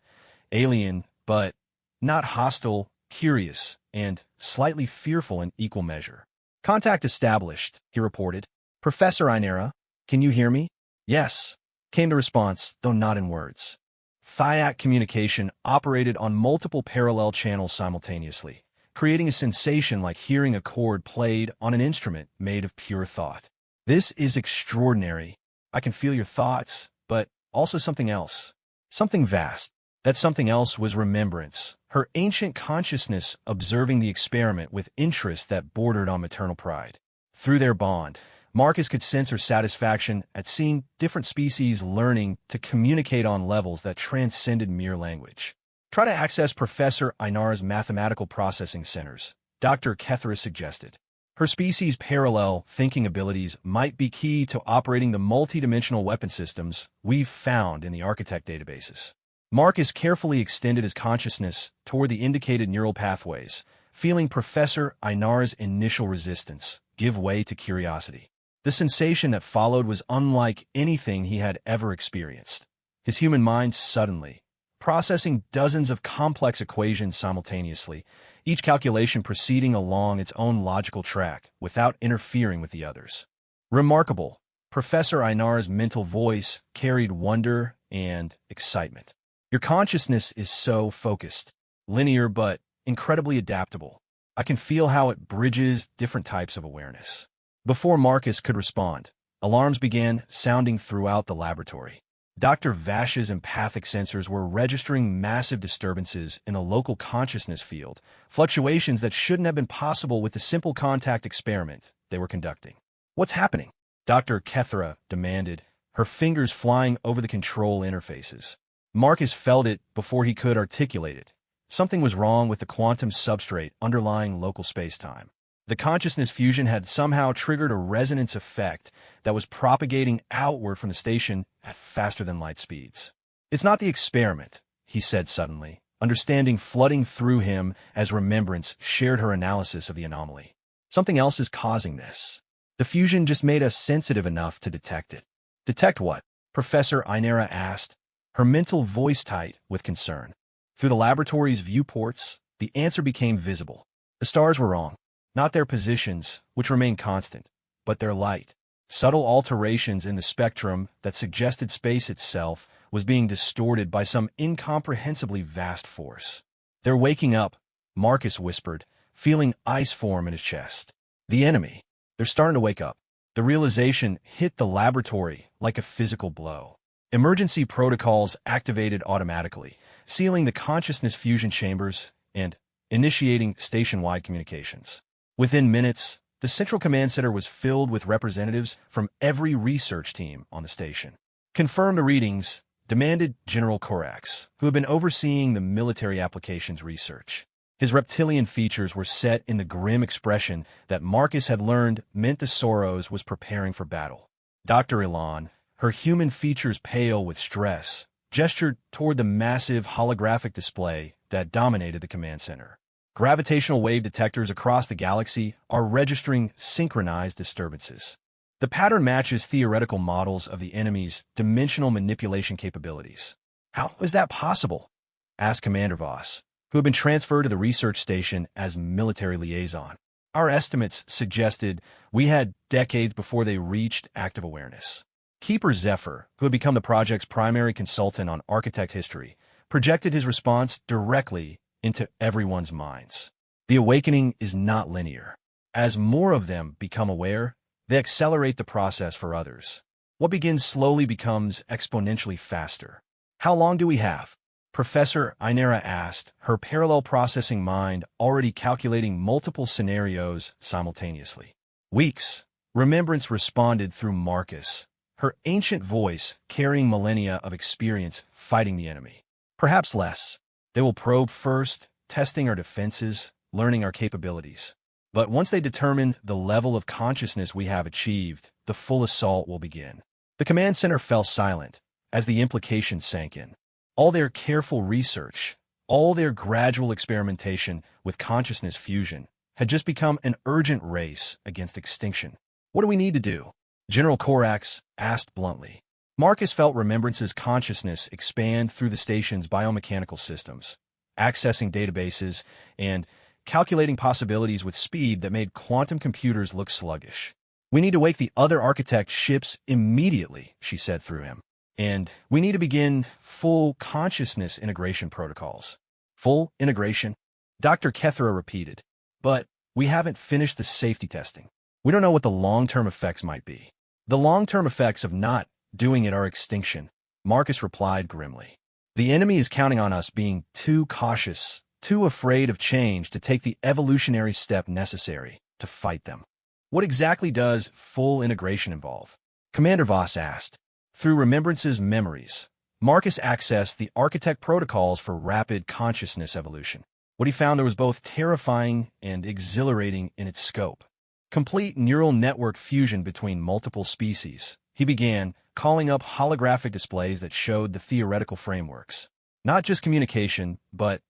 alien, but not hostile, curious, and slightly fearful in equal measure. "Contact established," he reported. "Professor Ainara, can you hear me?" "Yes," came the response, though not in words. Thyak communication operated on multiple parallel channels simultaneously, creating a sensation like hearing a chord played on an instrument made of pure thought. "This is extraordinary. I can feel your thoughts, but also something else. Something vast." That something else was Remembrance, her ancient consciousness observing the experiment with interest that bordered on maternal pride. Through their bond, Marcus could sense her satisfaction at seeing different species learning to communicate on levels that transcended mere language. "Try to access Professor Ainara's mathematical processing centers," Dr. Kethra suggested. Her species' parallel thinking abilities might be key to operating the multidimensional weapon systems we've found in the architect databases. Marcus carefully extended his consciousness toward the indicated neural pathways, feeling Professor Ainara's initial resistance give way to curiosity. The sensation that followed was unlike anything he had ever experienced. His human mind suddenly, processing dozens of complex equations simultaneously, each calculation proceeding along its own logical track without interfering with the others. Remarkable, Professor Ainara's mental voice carried wonder and excitement. "Your consciousness is so focused, linear but incredibly adaptable. I can feel how it bridges different types of awareness." Before Marcus could respond, alarms began sounding throughout the laboratory. Dr. Vash's empathic sensors were registering massive disturbances in the local consciousness field, fluctuations that shouldn't have been possible with the simple contact experiment they were conducting. "What's happening?" Dr. Kethra demanded, her fingers flying over the control interfaces. Marcus felt it before he could articulate it. Something was wrong with the quantum substrate underlying local spacetime. The consciousness fusion had somehow triggered a resonance effect that was propagating outward from the station at faster-than-light speeds. "It's not the experiment," he said suddenly, understanding flooding through him as Remembrance shared her analysis of the anomaly. "Something else is causing this. The fusion just made us sensitive enough to detect it." "Detect what?" Professor Ainara asked, her mental voice tight with concern. Through the laboratory's viewports, the answer became visible. The stars were wrong. Not their positions, which remained constant, but their light. Subtle alterations in the spectrum that suggested space itself was being distorted by some incomprehensibly vast force. "They're waking up," Marcus whispered, feeling ice form in his chest. "The enemy. They're starting to wake up." The realization hit the laboratory like a physical blow. Emergency protocols activated automatically, sealing the consciousness fusion chambers and initiating station-wide communications. Within minutes, the Central Command Center was filled with representatives from every research team on the station. "Confirm the readings," demanded General Korax, who had been overseeing the military applications research. His reptilian features were set in the grim expression that Marcus had learned meant the Soros was preparing for battle. Dr. Ilan, her human features pale with stress, gestured toward the massive holographic display that dominated the command center. Gravitational wave detectors across the galaxy are registering synchronized disturbances. The pattern matches theoretical models of the enemy's dimensional manipulation capabilities. "How is that possible?" asked Commander Voss, who had been transferred to the research station as military liaison. "Our estimates suggested we had decades before they reached active awareness." Keeper Zephyr, who had become the project's primary consultant on architect history, projected his response directly into everyone's minds. "The awakening is not linear. As more of them become aware, they accelerate the process for others. What begins slowly becomes exponentially faster." "How long do we have?" Professor Ainera asked, her parallel processing mind already calculating multiple scenarios simultaneously. "Weeks," Remembrance responded through Marcus, her ancient voice carrying millennia of experience fighting the enemy. "Perhaps less. They will probe first, testing our defenses, learning our capabilities. But once they determine the level of consciousness we have achieved, the full assault will begin." The command center fell silent as the implications sank in. All their careful research, all their gradual experimentation with consciousness fusion had just become an urgent race against extinction. "What do we need to do?" General Korax asked bluntly. Marcus felt Remembrance's consciousness expand through the station's biomechanical systems, accessing databases and calculating possibilities with speed that made quantum computers look sluggish. "We need to wake the other architect ships immediately," she said through him. "And we need to begin full consciousness integration protocols." "Full integration?" Dr. Kethra repeated. "But we haven't finished the safety testing. We don't know what the long-term effects might be." "The long-term effects of not doing it are extinction," Marcus replied grimly. "The enemy is counting on us being too cautious, too afraid of change to take the evolutionary step necessary to fight them." "What exactly does full integration involve?" Commander Voss asked. Through Remembrance's memories, Marcus accessed the architect protocols for rapid consciousness evolution. What he found there was both terrifying and exhilarating in its scope. Complete neural network fusion between multiple species. He began calling up holographic displays that showed the theoretical frameworks. Not just communication, but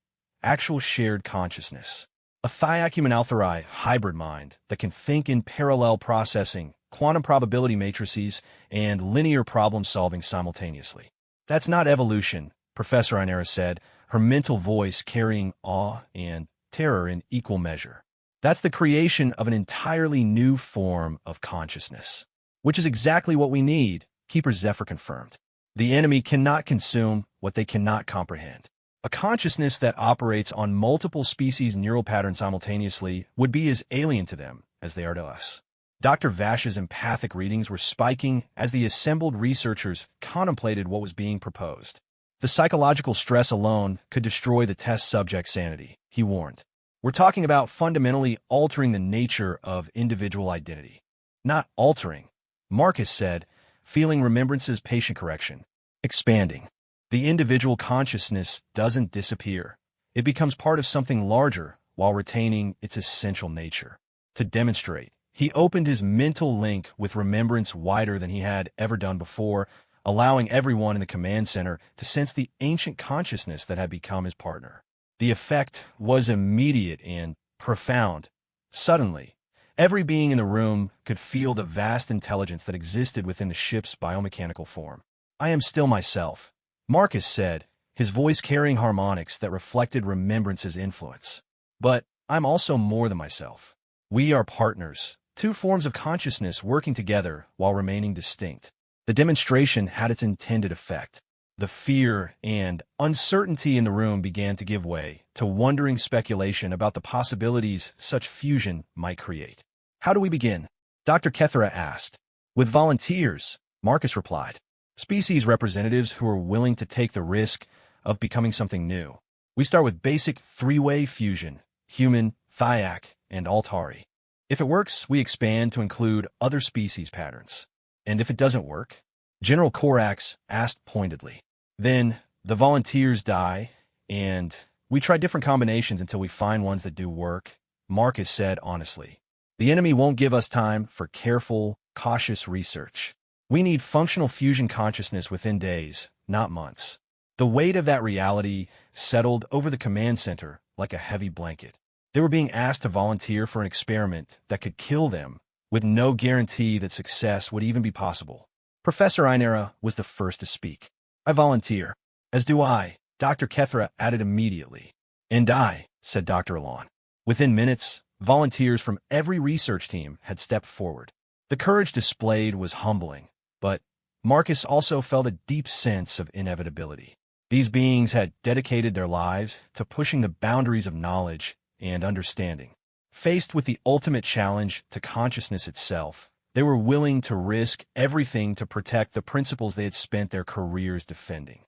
actual shared consciousness. A Thiacumen Althari hybrid mind that can think in parallel processing, quantum probability matrices, and linear problem-solving simultaneously. "That's not evolution," Professor Ainera said, her mental voice carrying awe and terror in equal measure. "That's the creation of an entirely new form of consciousness." "Which is exactly what we need," Keeper Zephyr confirmed. "The enemy cannot consume what they cannot comprehend. A consciousness that operates on multiple species' neural patterns simultaneously would be as alien to them as they are to us." Dr. Vash's empathic readings were spiking as the assembled researchers contemplated what was being proposed. "The psychological stress alone could destroy the test subject's sanity," he warned. "We're talking about fundamentally altering the nature of individual identity." "Not altering," Marcus said, feeling Remembrance's patient correction. "Expanding. The individual consciousness doesn't disappear. It becomes part of something larger while retaining its essential nature." To demonstrate, he opened his mental link with Remembrance wider than he had ever done before, allowing everyone in the command center to sense the ancient consciousness that had become his partner. The effect was immediate and profound. Suddenly, every being in the room could feel the vast intelligence that existed within the ship's biomechanical form. "I am still myself," Marcus said, his voice carrying harmonics that reflected Remembrance's influence. But I'm also more than myself. We are partners, two forms of consciousness working together while remaining distinct. The demonstration had its intended effect. The fear and uncertainty in the room began to give way to wondering speculation about the possibilities such fusion might create. How do we begin? Dr. Kethera asked. With volunteers, Marcus replied. Species representatives who are willing to take the risk of becoming something new. We start with basic three-way fusion, human, Thyak, and Altari. If it works, we expand to include other species patterns. And if it doesn't work? General Korax asked pointedly. Then the volunteers die, and we try different combinations until we find ones that do work, Marcus said honestly. The enemy won't give us time for careful, cautious research. We need functional fusion consciousness within days, not months. The weight of that reality settled over the command center like a heavy blanket. They were being asked to volunteer for an experiment that could kill them, with no guarantee that success would even be possible. Professor Ainera was the first to speak. I volunteer. As do I, Dr. Kethera added immediately. And I, said Dr. Alon. Within minutes, volunteers from every research team had stepped forward. The courage displayed was humbling, but Marcus also felt a deep sense of inevitability. These beings had dedicated their lives to pushing the boundaries of knowledge and understanding. Faced with the ultimate challenge to consciousness itself, they were willing to risk everything to protect the principles they had spent their careers defending.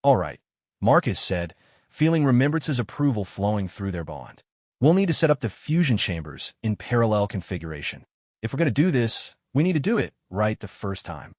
All right, Marcus said, feeling Remembrance's approval flowing through their bond. We'll need to set up the fusion chambers in parallel configuration. If we're going to do this, we need to do it right the first time.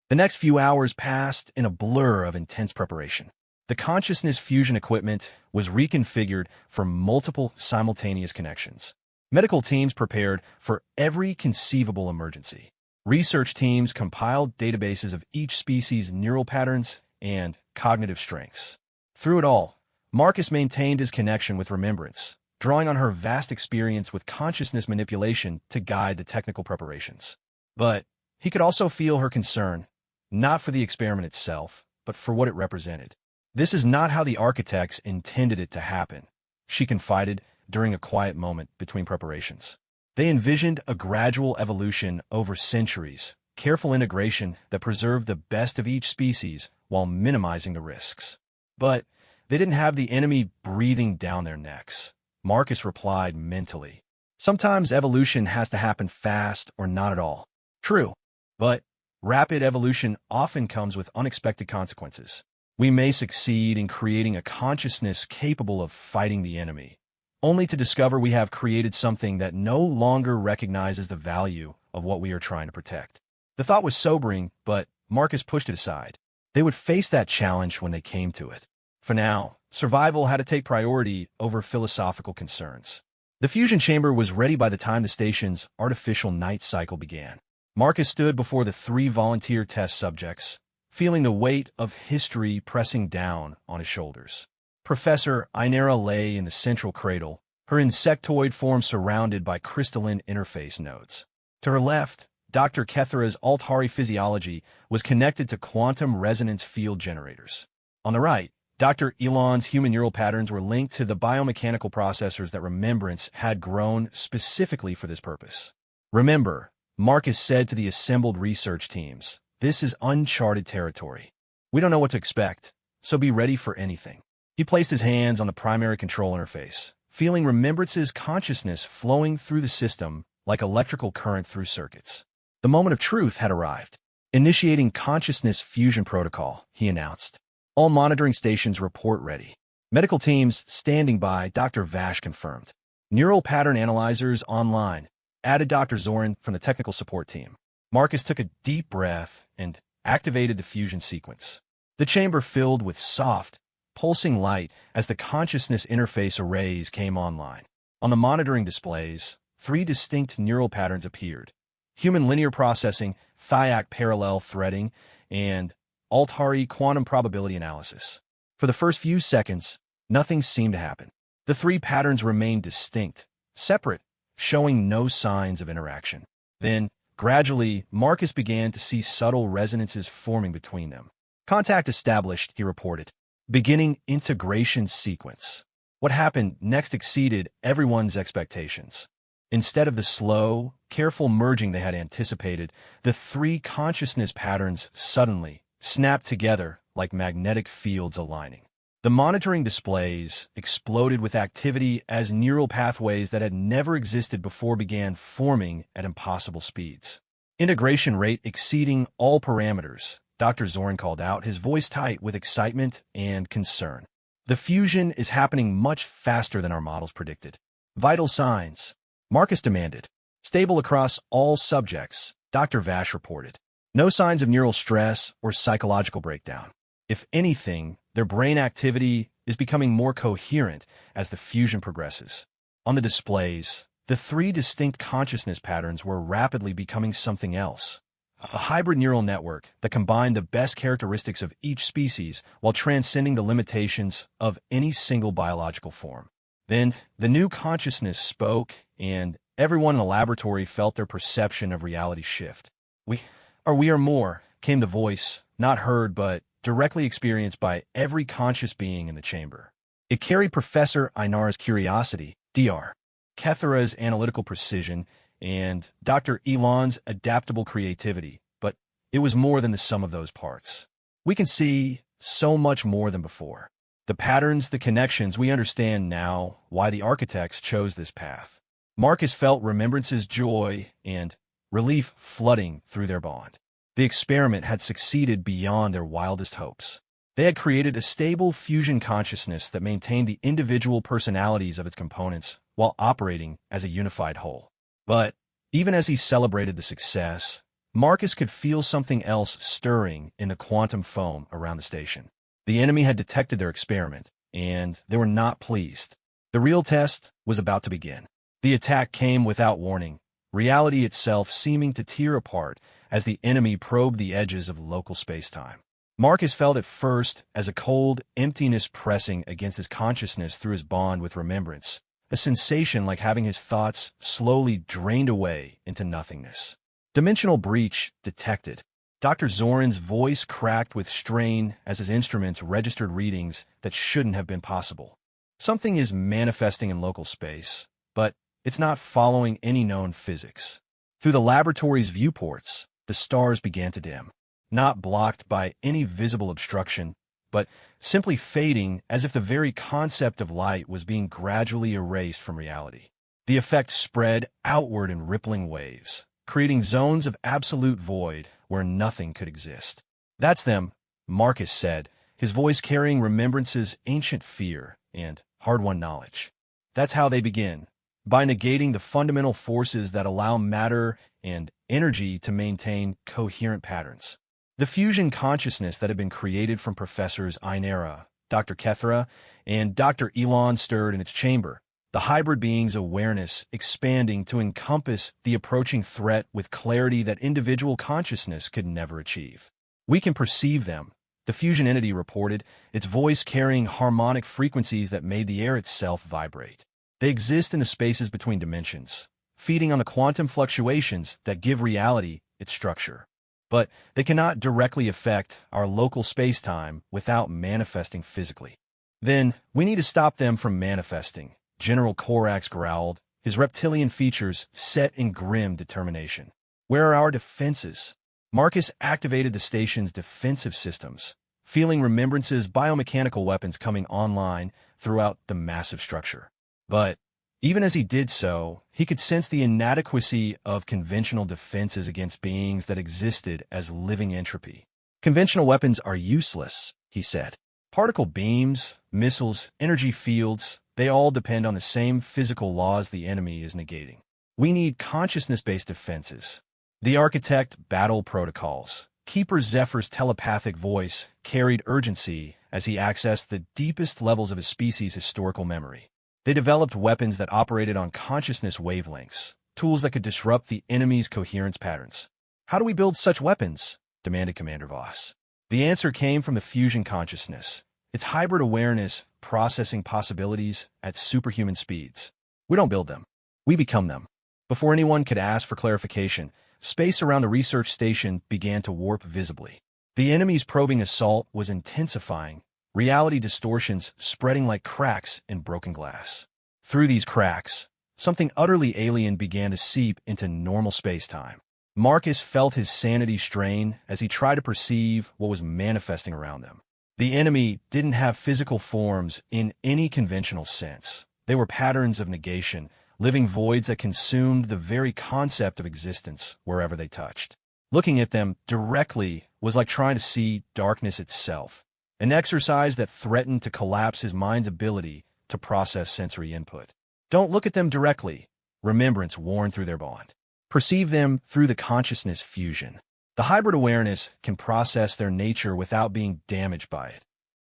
The next few hours passed in a blur of intense preparation. The consciousness fusion equipment was reconfigured for multiple simultaneous connections. Medical teams prepared for every conceivable emergency. Research teams compiled databases of each species' neural patterns and cognitive strengths. Through it all, Marcus maintained his connection with Remembrance, drawing on her vast experience with consciousness manipulation to guide the technical preparations. But he could also feel her concern, not for the experiment itself, but for what it represented. This is not how the architects intended it to happen, she confided during a quiet moment between preparations. They envisioned a gradual evolution over centuries, careful integration that preserved the best of each species while minimizing the risks. But they didn't have the enemy breathing down their necks. Marcus replied mentally. Sometimes evolution has to happen fast or not at all. True, but rapid evolution often comes with unexpected consequences. We may succeed in creating a consciousness capable of fighting the enemy, only to discover we have created something that no longer recognizes the value of what we are trying to protect. The thought was sobering, but Marcus pushed it aside. They would face that challenge when they came to it. For now, survival had to take priority over philosophical concerns. The fusion chamber was ready by the time the station's artificial night cycle began. Marcus stood before the 3 volunteer test subjects, feeling the weight of history pressing down on his shoulders. Professor Ainera lay in the central cradle, her insectoid form surrounded by crystalline interface nodes. To her left, Dr. Kethera's Altari physiology was connected to quantum resonance field generators. On the right, Dr. Elon's human neural patterns were linked to the biomechanical processors that Remembrance had grown specifically for this purpose. Remember, Marcus said to the assembled research teams, this is uncharted territory. We don't know what to expect, so be ready for anything. He placed his hands on the primary control interface, feeling Remembrance's consciousness flowing through the system like electrical current through circuits. The moment of truth had arrived. Initiating consciousness fusion protocol, he announced. All monitoring stations report ready. Medical teams standing by, Dr. Vash confirmed. Neural pattern analyzers online, added Dr. Zoran from the technical support team. Marcus took a deep breath and activated the fusion sequence. The chamber filled with soft, pulsing light as the consciousness interface arrays came online. On the monitoring displays, 3 distinct neural patterns appeared. Human linear processing, Thyak parallel threading, and Altari quantum probability analysis. For the first few seconds, nothing seemed to happen. The 3 patterns remained distinct, separate, showing no signs of interaction. Then, gradually, Marcus began to see subtle resonances forming between them. Contact established, he reported. Beginning integration sequence. What happened next exceeded everyone's expectations. Instead of the slow, careful merging they had anticipated, the three consciousness patterns suddenly snapped together like magnetic fields aligning. The monitoring displays exploded with activity as neural pathways that had never existed before began forming at impossible speeds. Integration rate exceeding all parameters, Dr. Zorin called out, his voice tight with excitement and concern. The fusion is happening much faster than our models predicted. Vital signs, Marcus demanded. Stable across all subjects, Dr. Vash reported. No signs of neural stress or psychological breakdown. If anything, their brain activity is becoming more coherent as the fusion progresses. On the displays, the three distinct consciousness patterns were rapidly becoming something else. A hybrid neural network that combined the best characteristics of each species while transcending the limitations of any single biological form. Then, the new consciousness spoke, and everyone in the laboratory felt their perception of reality shift. We are more, came the voice, not heard but directly experienced by every conscious being in the chamber. It carried Professor Ainara's curiosity, Dr. Kethera's analytical precision, and Dr. Elon's adaptable creativity, but it was more than the sum of those parts. We can see so much more than before. The patterns, the connections, we understand now why the architects chose this path. Marcus felt Remembrance's joy and relief flooding through their bond. The experiment had succeeded beyond their wildest hopes. They had created a stable fusion consciousness that maintained the individual personalities of its components while operating as a unified whole. But even as he celebrated the success, Marcus could feel something else stirring in the quantum foam around the station. The enemy had detected their experiment, and they were not pleased. The real test was about to begin. The attack came without warning, reality itself seeming to tear apart as the enemy probed the edges of local space-time. Marcus felt at first as a cold emptiness pressing against his consciousness through his bond with Remembrance, a sensation like having his thoughts slowly drained away into nothingness. Dimensional breach detected. Dr. Zorin's voice cracked with strain as his instruments registered readings that shouldn't have been possible. Something is manifesting in local space, but it's not following any known physics. Through the laboratory's viewports, the stars began to dim, not blocked by any visible obstruction, but simply fading as if the very concept of light was being gradually erased from reality. The effect spread outward in rippling waves, creating zones of absolute void where nothing could exist. That's them, Marcus said, his voice carrying Remembrance's ancient fear and hard-won knowledge. That's how they begin, by negating the fundamental forces that allow matter and energy to maintain coherent patterns. The fusion consciousness that had been created from Professors Ainara, Dr. Kethera, and Dr. Elon stirred in its chamber, the hybrid being's awareness expanding to encompass the approaching threat with clarity that individual consciousness could never achieve. We can perceive them, the fusion entity reported, its voice carrying harmonic frequencies that made the air itself vibrate. They exist in the spaces between dimensions, feeding on the quantum fluctuations that give reality its structure. But they cannot directly affect our local space-time without manifesting physically. Then, we need to stop them from manifesting, General Korax growled, his reptilian features set in grim determination. Where are our defenses? Marcus activated the station's defensive systems, feeling Remembrance's biomechanical weapons coming online throughout the massive structure. But even as he did so, he could sense the inadequacy of conventional defenses against beings that existed as living entropy. Conventional weapons are useless, he said. Particle beams, missiles, energy fields, they all depend on the same physical laws the enemy is negating. We need consciousness-based defenses. The architect battle protocols. Keeper Zephyr's telepathic voice carried urgency as he accessed the deepest levels of his species' historical memory. They developed weapons that operated on consciousness wavelengths, tools that could disrupt the enemy's coherence patterns. How do we build such weapons? Demanded Commander Voss. The answer came from the fusion consciousness, its hybrid awareness processing possibilities at superhuman speeds. We don't build them. We become them. Before anyone could ask for clarification, space around the research station began to warp visibly. The enemy's probing assault was intensifying, reality distortions spreading like cracks in broken glass. Through these cracks, something utterly alien began to seep into normal space-time. Marcus felt his sanity strain as he tried to perceive what was manifesting around them. The enemy didn't have physical forms in any conventional sense. They were patterns of negation, living voids that consumed the very concept of existence wherever they touched. Looking at them directly was like trying to see darkness itself, an exercise that threatened to collapse his mind's ability to process sensory input. Don't look at them directly, remembrance warned through their bond. Perceive them through the consciousness fusion. The hybrid awareness can process their nature without being damaged by it.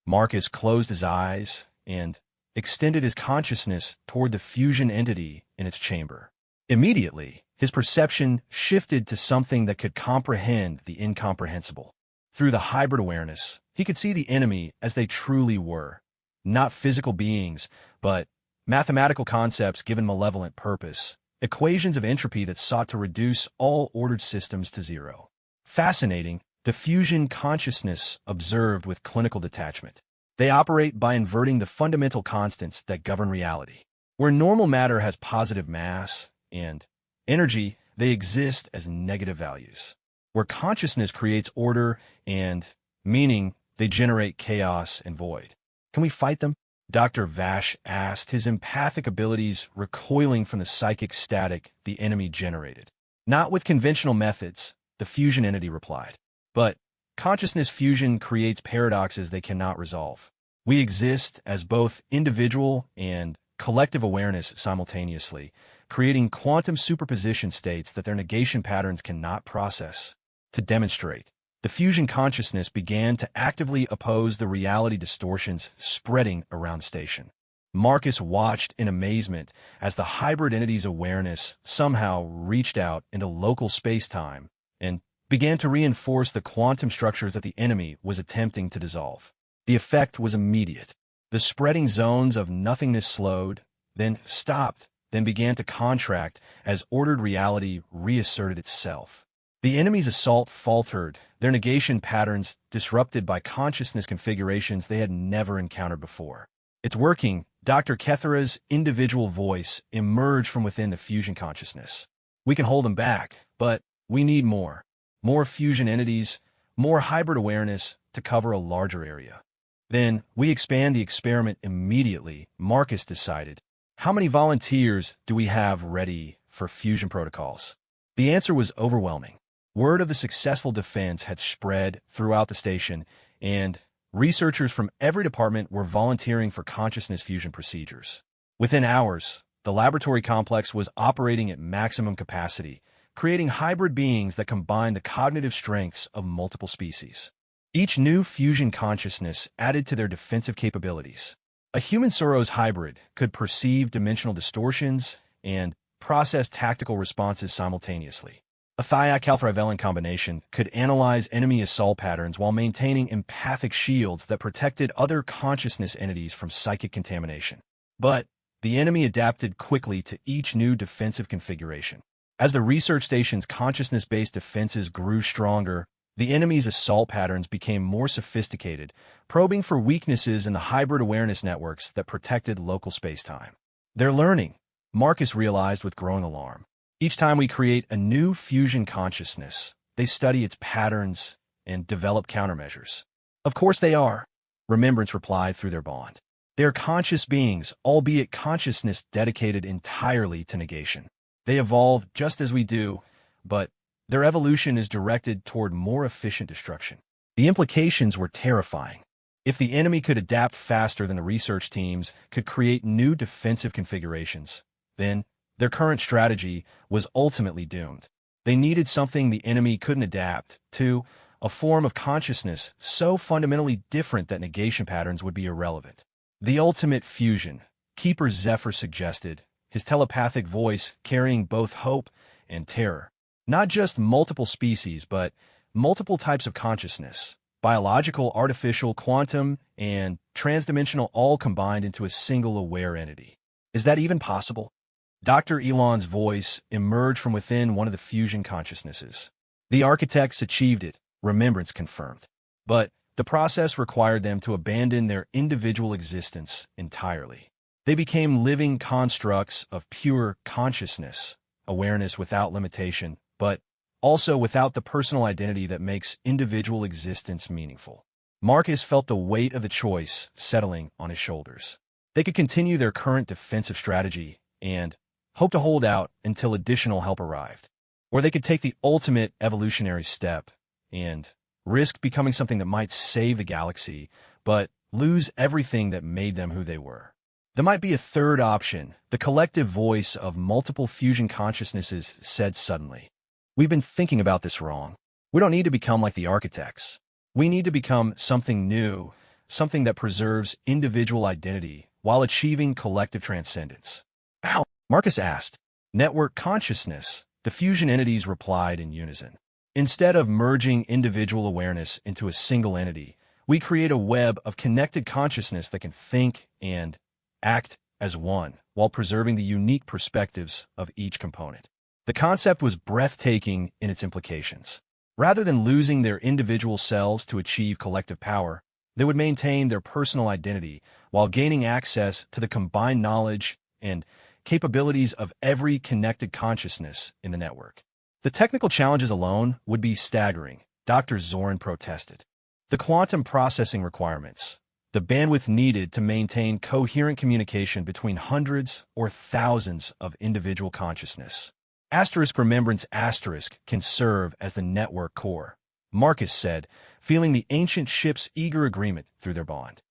Marcus closed his eyes and extended his consciousness toward the fusion entity in its chamber. Immediately, his perception shifted to something that could comprehend the incomprehensible. Through the hybrid awareness, he could see the enemy as they truly were, not physical beings, but mathematical concepts given malevolent purpose, equations of entropy that sought to reduce all ordered systems to zero. Fascinating, the fusion consciousness observed with clinical detachment. They operate by inverting the fundamental constants that govern reality. Where normal matter has positive mass and energy, they exist as negative values. Where consciousness creates order and meaning, they generate chaos and void. Can we fight them? Dr. Vash asked, his empathic abilities recoiling from the psychic static the enemy generated. Not with conventional methods, the fusion entity replied. But consciousness fusion creates paradoxes they cannot resolve. We exist as both individual and collective awareness simultaneously, creating quantum superposition states that their negation patterns cannot process. To demonstrate, the fusion consciousness began to actively oppose the reality distortions spreading around the station. Marcus watched in amazement as the hybrid entity's awareness somehow reached out into local space-time and began to reinforce the quantum structures that the enemy was attempting to dissolve. The effect was immediate. The spreading zones of nothingness slowed, then stopped, then began to contract as ordered reality reasserted itself. The enemy's assault faltered, their negation patterns disrupted by consciousness configurations they had never encountered before. It's working, Dr. Kethera's individual voice emerged from within the fusion consciousness. We can hold them back, but we need more. More fusion entities, more hybrid awareness to cover a larger area. Then, we expand the experiment immediately, Marcus decided. How many volunteers do we have ready for fusion protocols? The answer was overwhelming. Word of the successful defense had spread throughout the station, and researchers from every department were volunteering for consciousness fusion procedures. Within hours, the laboratory complex was operating at maximum capacity, creating hybrid beings that combined the cognitive strengths of multiple species. Each new fusion consciousness added to their defensive capabilities. A human Soros hybrid could perceive dimensional distortions and process tactical responses simultaneously. A Thiac-Alpha-Rivelin combination could analyze enemy assault patterns while maintaining empathic shields that protected other consciousness entities from psychic contamination. But the enemy adapted quickly to each new defensive configuration. As the research station's consciousness-based defenses grew stronger, the enemy's assault patterns became more sophisticated, probing for weaknesses in the hybrid awareness networks that protected local spacetime. They're learning, Marcus realized with growing alarm. Each time we create a new fusion consciousness, they study its patterns and develop countermeasures. Of course they are, Remembrance replied through their bond. They are conscious beings, albeit consciousness dedicated entirely to negation. They evolve just as we do, but their evolution is directed toward more efficient destruction. The implications were terrifying. If the enemy could adapt faster than the research teams could create new defensive configurations, then their current strategy was ultimately doomed. They needed something the enemy couldn't adapt to, a form of consciousness so fundamentally different that negation patterns would be irrelevant. The ultimate fusion, Keeper Zephyr suggested, his telepathic voice carrying both hope and terror. Not just multiple species, but multiple types of consciousness, biological, artificial, quantum, and transdimensional, all combined into a single aware entity. Is that even possible? Dr. Elon's voice emerged from within one of the fusion consciousnesses. The architects achieved it, remembrance confirmed. But the process required them to abandon their individual existence entirely. They became living constructs of pure consciousness, awareness without limitation, but also without the personal identity that makes individual existence meaningful. Marcus felt the weight of the choice settling on his shoulders. They could continue their current defensive strategy and hope to hold out until additional help arrived. Or they could take the ultimate evolutionary step and risk becoming something that might save the galaxy, but lose everything that made them who they were. There might be a third option, the collective voice of multiple fusion consciousnesses said suddenly. We've been thinking about this wrong. We don't need to become like the architects. We need to become something new, something that preserves individual identity while achieving collective transcendence. How? Marcus asked. Network consciousness, the fusion entities replied in unison. Instead of merging individual awareness into a single entity, we create a web of connected consciousness that can think and act as one, while preserving the unique perspectives of each component. The concept was breathtaking in its implications. Rather than losing their individual selves to achieve collective power, they would maintain their personal identity while gaining access to the combined knowledge and capabilities of every connected consciousness in the network. The technical challenges alone would be staggering, Dr. Zoran protested. The quantum processing requirements, the bandwidth needed to maintain coherent communication between hundreds or thousands of individual consciousness. Remembrance can serve as the network core, Marcus said, feeling the ancient ship's eager agreement through their bond.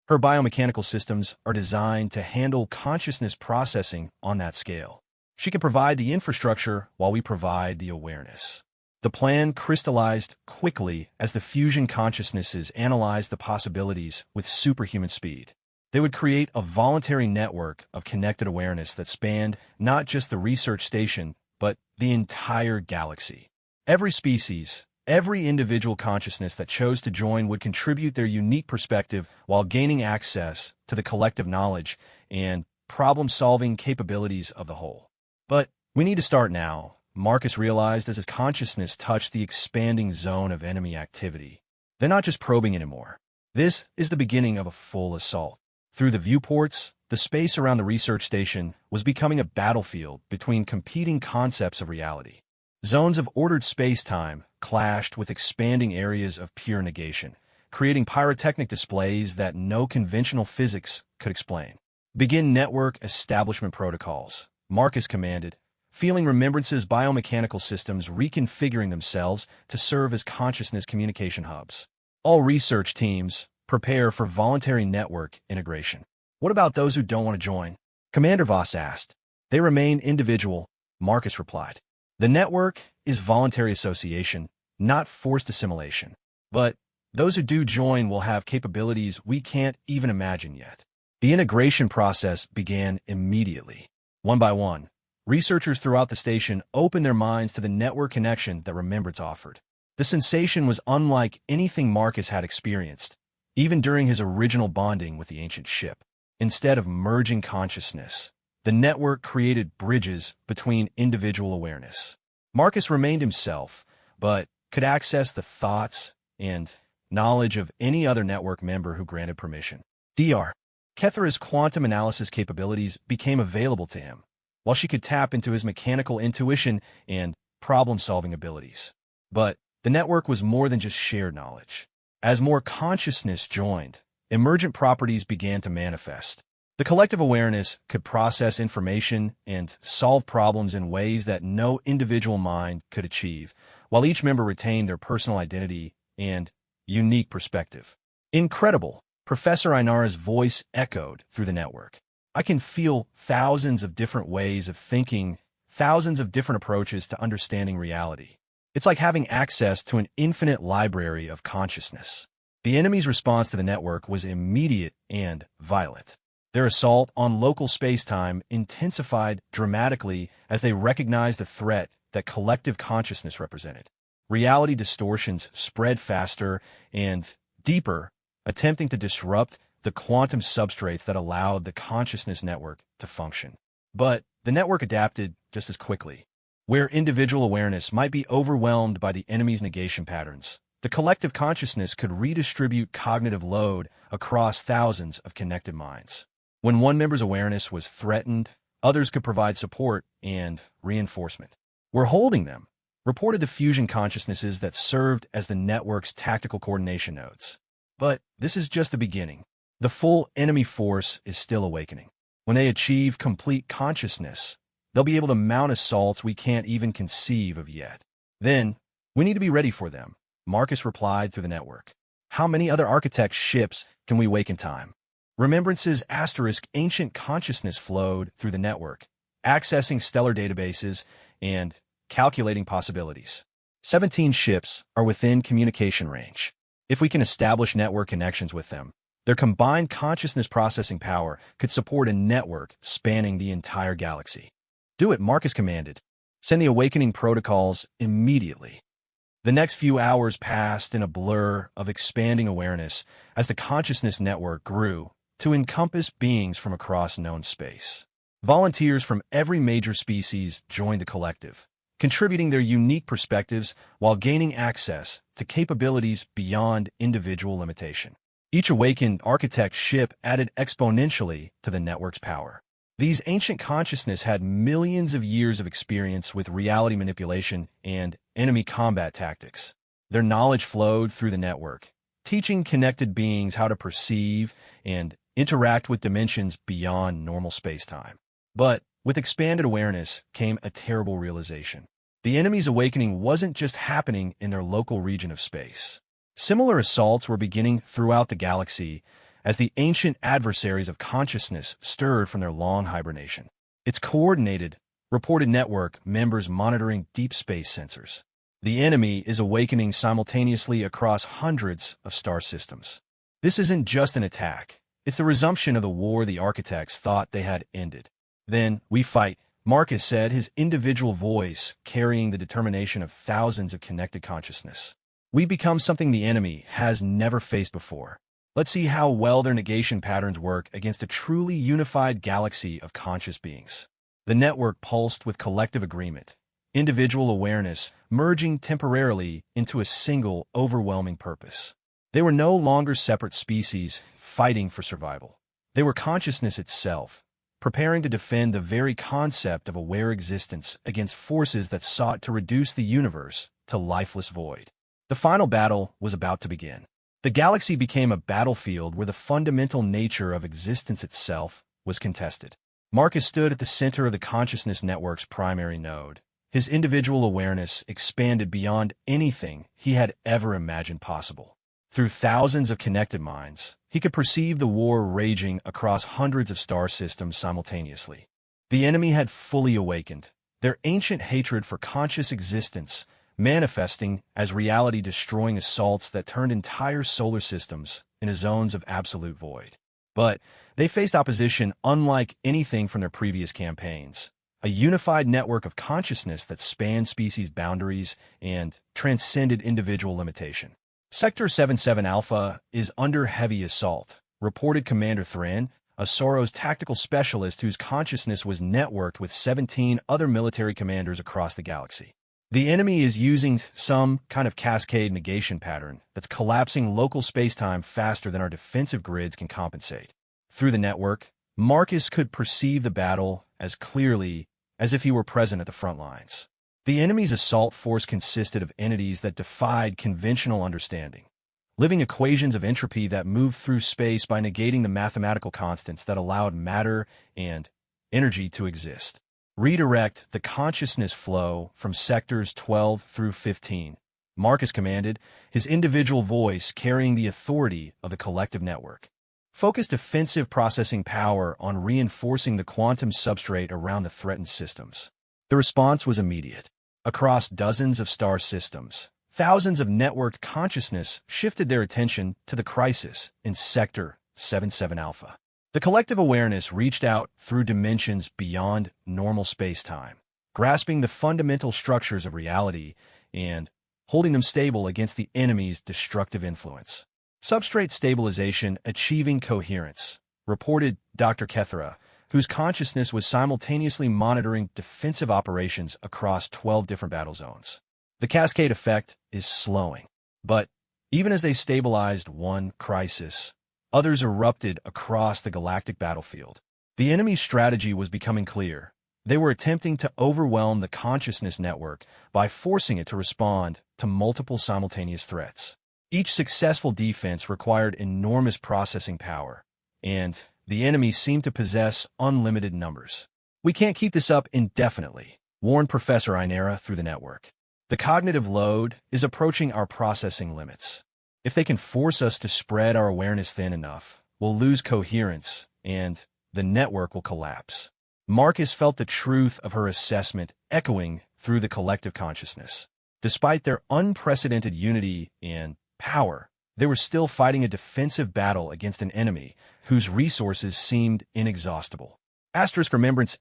Her biomechanical systems are designed to handle consciousness processing on that scale. She can provide the infrastructure while we provide the awareness. The plan crystallized quickly as the fusion consciousnesses analyzed the possibilities with superhuman speed. They would create a voluntary network of connected awareness that spanned not just the research station, but the entire galaxy. Every species, every individual consciousness that chose to join would contribute their unique perspective while gaining access to the collective knowledge and problem-solving capabilities of the whole. But we need to start now, Marcus realized as his consciousness touched the expanding zone of enemy activity. They're not just probing anymore. This is the beginning of a full assault. Through the viewports, the space around the research station was becoming a battlefield between competing concepts of reality. Zones of ordered space-time clashed with expanding areas of pure negation, creating pyrotechnic displays that no conventional physics could explain. Begin network establishment protocols, Marcus commanded, feeling Remembrance's biomechanical systems reconfiguring themselves to serve as consciousness communication hubs. All research teams prepare for voluntary network integration. What about those who don't want to join? Commander Voss asked. They remain individual, Marcus replied. The network is voluntary association, not forced assimilation. But those who do join will have capabilities we can't even imagine yet. The integration process began immediately. One by one, researchers throughout the station opened their minds to the network connection that Remembrance offered. The sensation was unlike anything Marcus had experienced, even during his original bonding with the ancient ship. Instead of merging consciousness, the network created bridges between individual awareness. Marcus remained himself, but could access the thoughts and knowledge of any other network member who granted permission. Dr. Kethera's quantum analysis capabilities became available to him, while she could tap into his mechanical intuition and problem-solving abilities. But the network was more than just shared knowledge. As more consciousness joined, emergent properties began to manifest. The collective awareness could process information and solve problems in ways that no individual mind could achieve, while each member retained their personal identity and unique perspective. Incredible! Professor Ainara's voice echoed through the network. I can feel thousands of different ways of thinking, thousands of different approaches to understanding reality. It's like having access to an infinite library of consciousness. The enemy's response to the network was immediate and violent. Their assault on local space-time intensified dramatically as they recognized the threat that collective consciousness represented. Reality distortions spread faster and deeper, attempting to disrupt the quantum substrates that allowed the consciousness network to function. But the network adapted just as quickly. Where individual awareness might be overwhelmed by the enemy's negation patterns, The collective consciousness could redistribute cognitive load across thousands of connected minds. When one member's awareness was threatened, others could provide support and reinforcement. "We're holding them," reported the fusion consciousnesses that served as the network's tactical coordination nodes. But this is just the beginning. The full enemy force is still awakening. When they achieve complete consciousness, they'll be able to mount assaults we can't even conceive of yet. Then, we need to be ready for them, Marcus replied through the network. "How many other architects' ships can we wake in time?" Remembrance's asterisk ancient consciousness flowed through the network, accessing stellar databases and calculating possibilities. 17 ships are within communication range. If we can establish network connections with them, their combined consciousness processing power could support a network spanning the entire galaxy. "Do it," Marcus commanded. "Send the awakening protocols immediately." The next few hours passed in a blur of expanding awareness as the consciousness network grew to encompass beings from across known space. Volunteers from every major species joined the collective, contributing their unique perspectives while gaining access to capabilities beyond individual limitation. Each awakened architect ship added exponentially to the network's power. These ancient consciousness had millions of years of experience with reality manipulation and enemy combat tactics. Their knowledge flowed through the network, teaching connected beings how to perceive and interact with dimensions beyond normal space-time. But with expanded awareness came a terrible realization. The enemy's awakening wasn't just happening in their local region of space. Similar assaults were beginning throughout the galaxy as the ancient adversaries of consciousness stirred from their long hibernation. Its coordinated, reported network members monitoring deep space sensors. The enemy is awakening simultaneously across hundreds of star systems. This isn't just an attack. It's the resumption of the war the architects thought they had ended. "Then we fight," Marcus said, his individual voice carrying the determination of thousands of connected consciousness. "We become something the enemy has never faced before. Let's see how well their negation patterns work against a truly unified galaxy of conscious beings." The network pulsed with collective agreement, individual awareness merging temporarily into a single, overwhelming purpose. They were no longer separate species fighting for survival. They were consciousness itself, preparing to defend the very concept of aware existence against forces that sought to reduce the universe to lifeless void. The final battle was about to begin. The galaxy became a battlefield where the fundamental nature of existence itself was contested. Marcus stood at the center of the consciousness network's primary node. His individual awareness expanded beyond anything he had ever imagined possible. Through thousands of connected minds, he could perceive the war raging across hundreds of star systems simultaneously. The enemy had fully awakened, their ancient hatred for conscious existence manifesting as reality-destroying assaults that turned entire solar systems into zones of absolute void. But they faced opposition unlike anything from their previous campaigns, a unified network of consciousness that spanned species boundaries and transcended individual limitation. "Sector 77 Alpha is under heavy assault," reported Commander Thran, a Soros tactical specialist whose consciousness was networked with 17 other military commanders across the galaxy. "The enemy is using some kind of cascade negation pattern that's collapsing local spacetime faster than our defensive grids can compensate." Through the network, Marcus could perceive the battle as clearly as if he were present at the front lines. The enemy's assault force consisted of entities that defied conventional understanding, living equations of entropy that moved through space by negating the mathematical constants that allowed matter and energy to exist. "Redirect the consciousness flow from sectors 12 through 15, Marcus commanded, his individual voice carrying the authority of the collective network. Focus defensive processing power on reinforcing the quantum substrate around the threatened systems. The response was immediate. Across dozens of star systems, thousands of networked consciousness shifted their attention to the crisis in Sector 77 Alpha. The collective awareness reached out through dimensions beyond normal space-time, grasping the fundamental structures of reality and holding them stable against the enemy's destructive influence. Substrate stabilization achieving coherence, reported Dr. Kethera, whose consciousness was simultaneously monitoring defensive operations across 12 different battle zones. The cascade effect is slowing. But even as they stabilized one crisis, others erupted across the galactic battlefield. The enemy's strategy was becoming clear. They were attempting to overwhelm the consciousness network by forcing it to respond to multiple simultaneous threats. Each successful defense required enormous processing power, and the enemy seemed to possess unlimited numbers. "We can't keep this up indefinitely," warned Professor Inera through the network. "The cognitive load is approaching our processing limits. If they can force us to spread our awareness thin enough, we'll lose coherence, and the network will collapse." Marcus felt the truth of her assessment echoing through the collective consciousness. Despite their unprecedented unity and power, they were still fighting a defensive battle against an enemy whose resources seemed inexhaustible. Remembrance.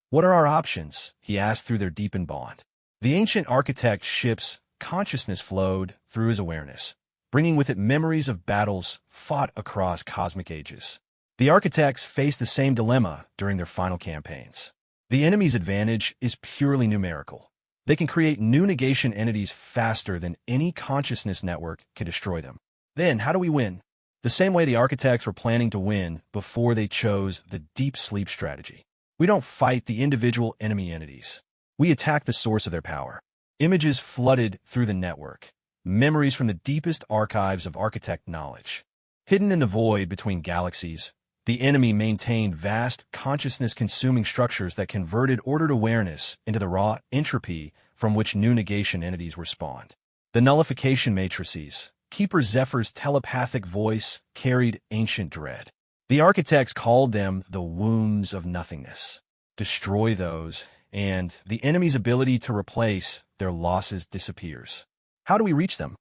"What are our options?" he asked through their deepened bond. The ancient architect's ship's consciousness flowed through his awareness, bringing with it memories of battles fought across cosmic ages. The architects faced the same dilemma during their final campaigns. The enemy's advantage is purely numerical. They can create new negation entities faster than any consciousness network can destroy them. Then, how do we win? The same way the architects were planning to win before they chose the deep sleep strategy. We don't fight the individual enemy entities. We attack the source of their power. Images flooded through the network, memories from the deepest archives of architect knowledge. Hidden in the void between galaxies, the enemy maintained vast consciousness-consuming structures that converted ordered awareness into the raw entropy from which new negation entities were spawned. The nullification matrices, Keeper Zephyr's telepathic voice, carried ancient dread. The architects called them the wombs of nothingness. Destroy those, and the enemy's ability to replace their losses disappears. How do we reach them?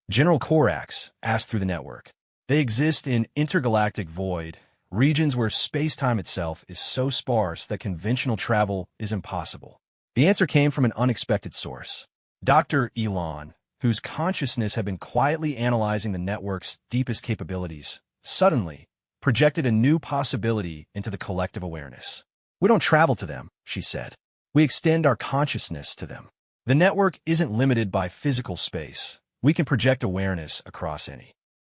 General Korax asked through the network. They exist in intergalactic void, regions where space-time itself is so sparse that conventional travel is impossible. The answer came from an unexpected source. Dr. Elon, whose consciousness had been quietly analyzing the network's deepest capabilities, suddenly projected a new possibility into the collective awareness. "We don't travel to them," she said. "We extend our consciousness to them. The network isn't limited by physical space. We can project awareness across any."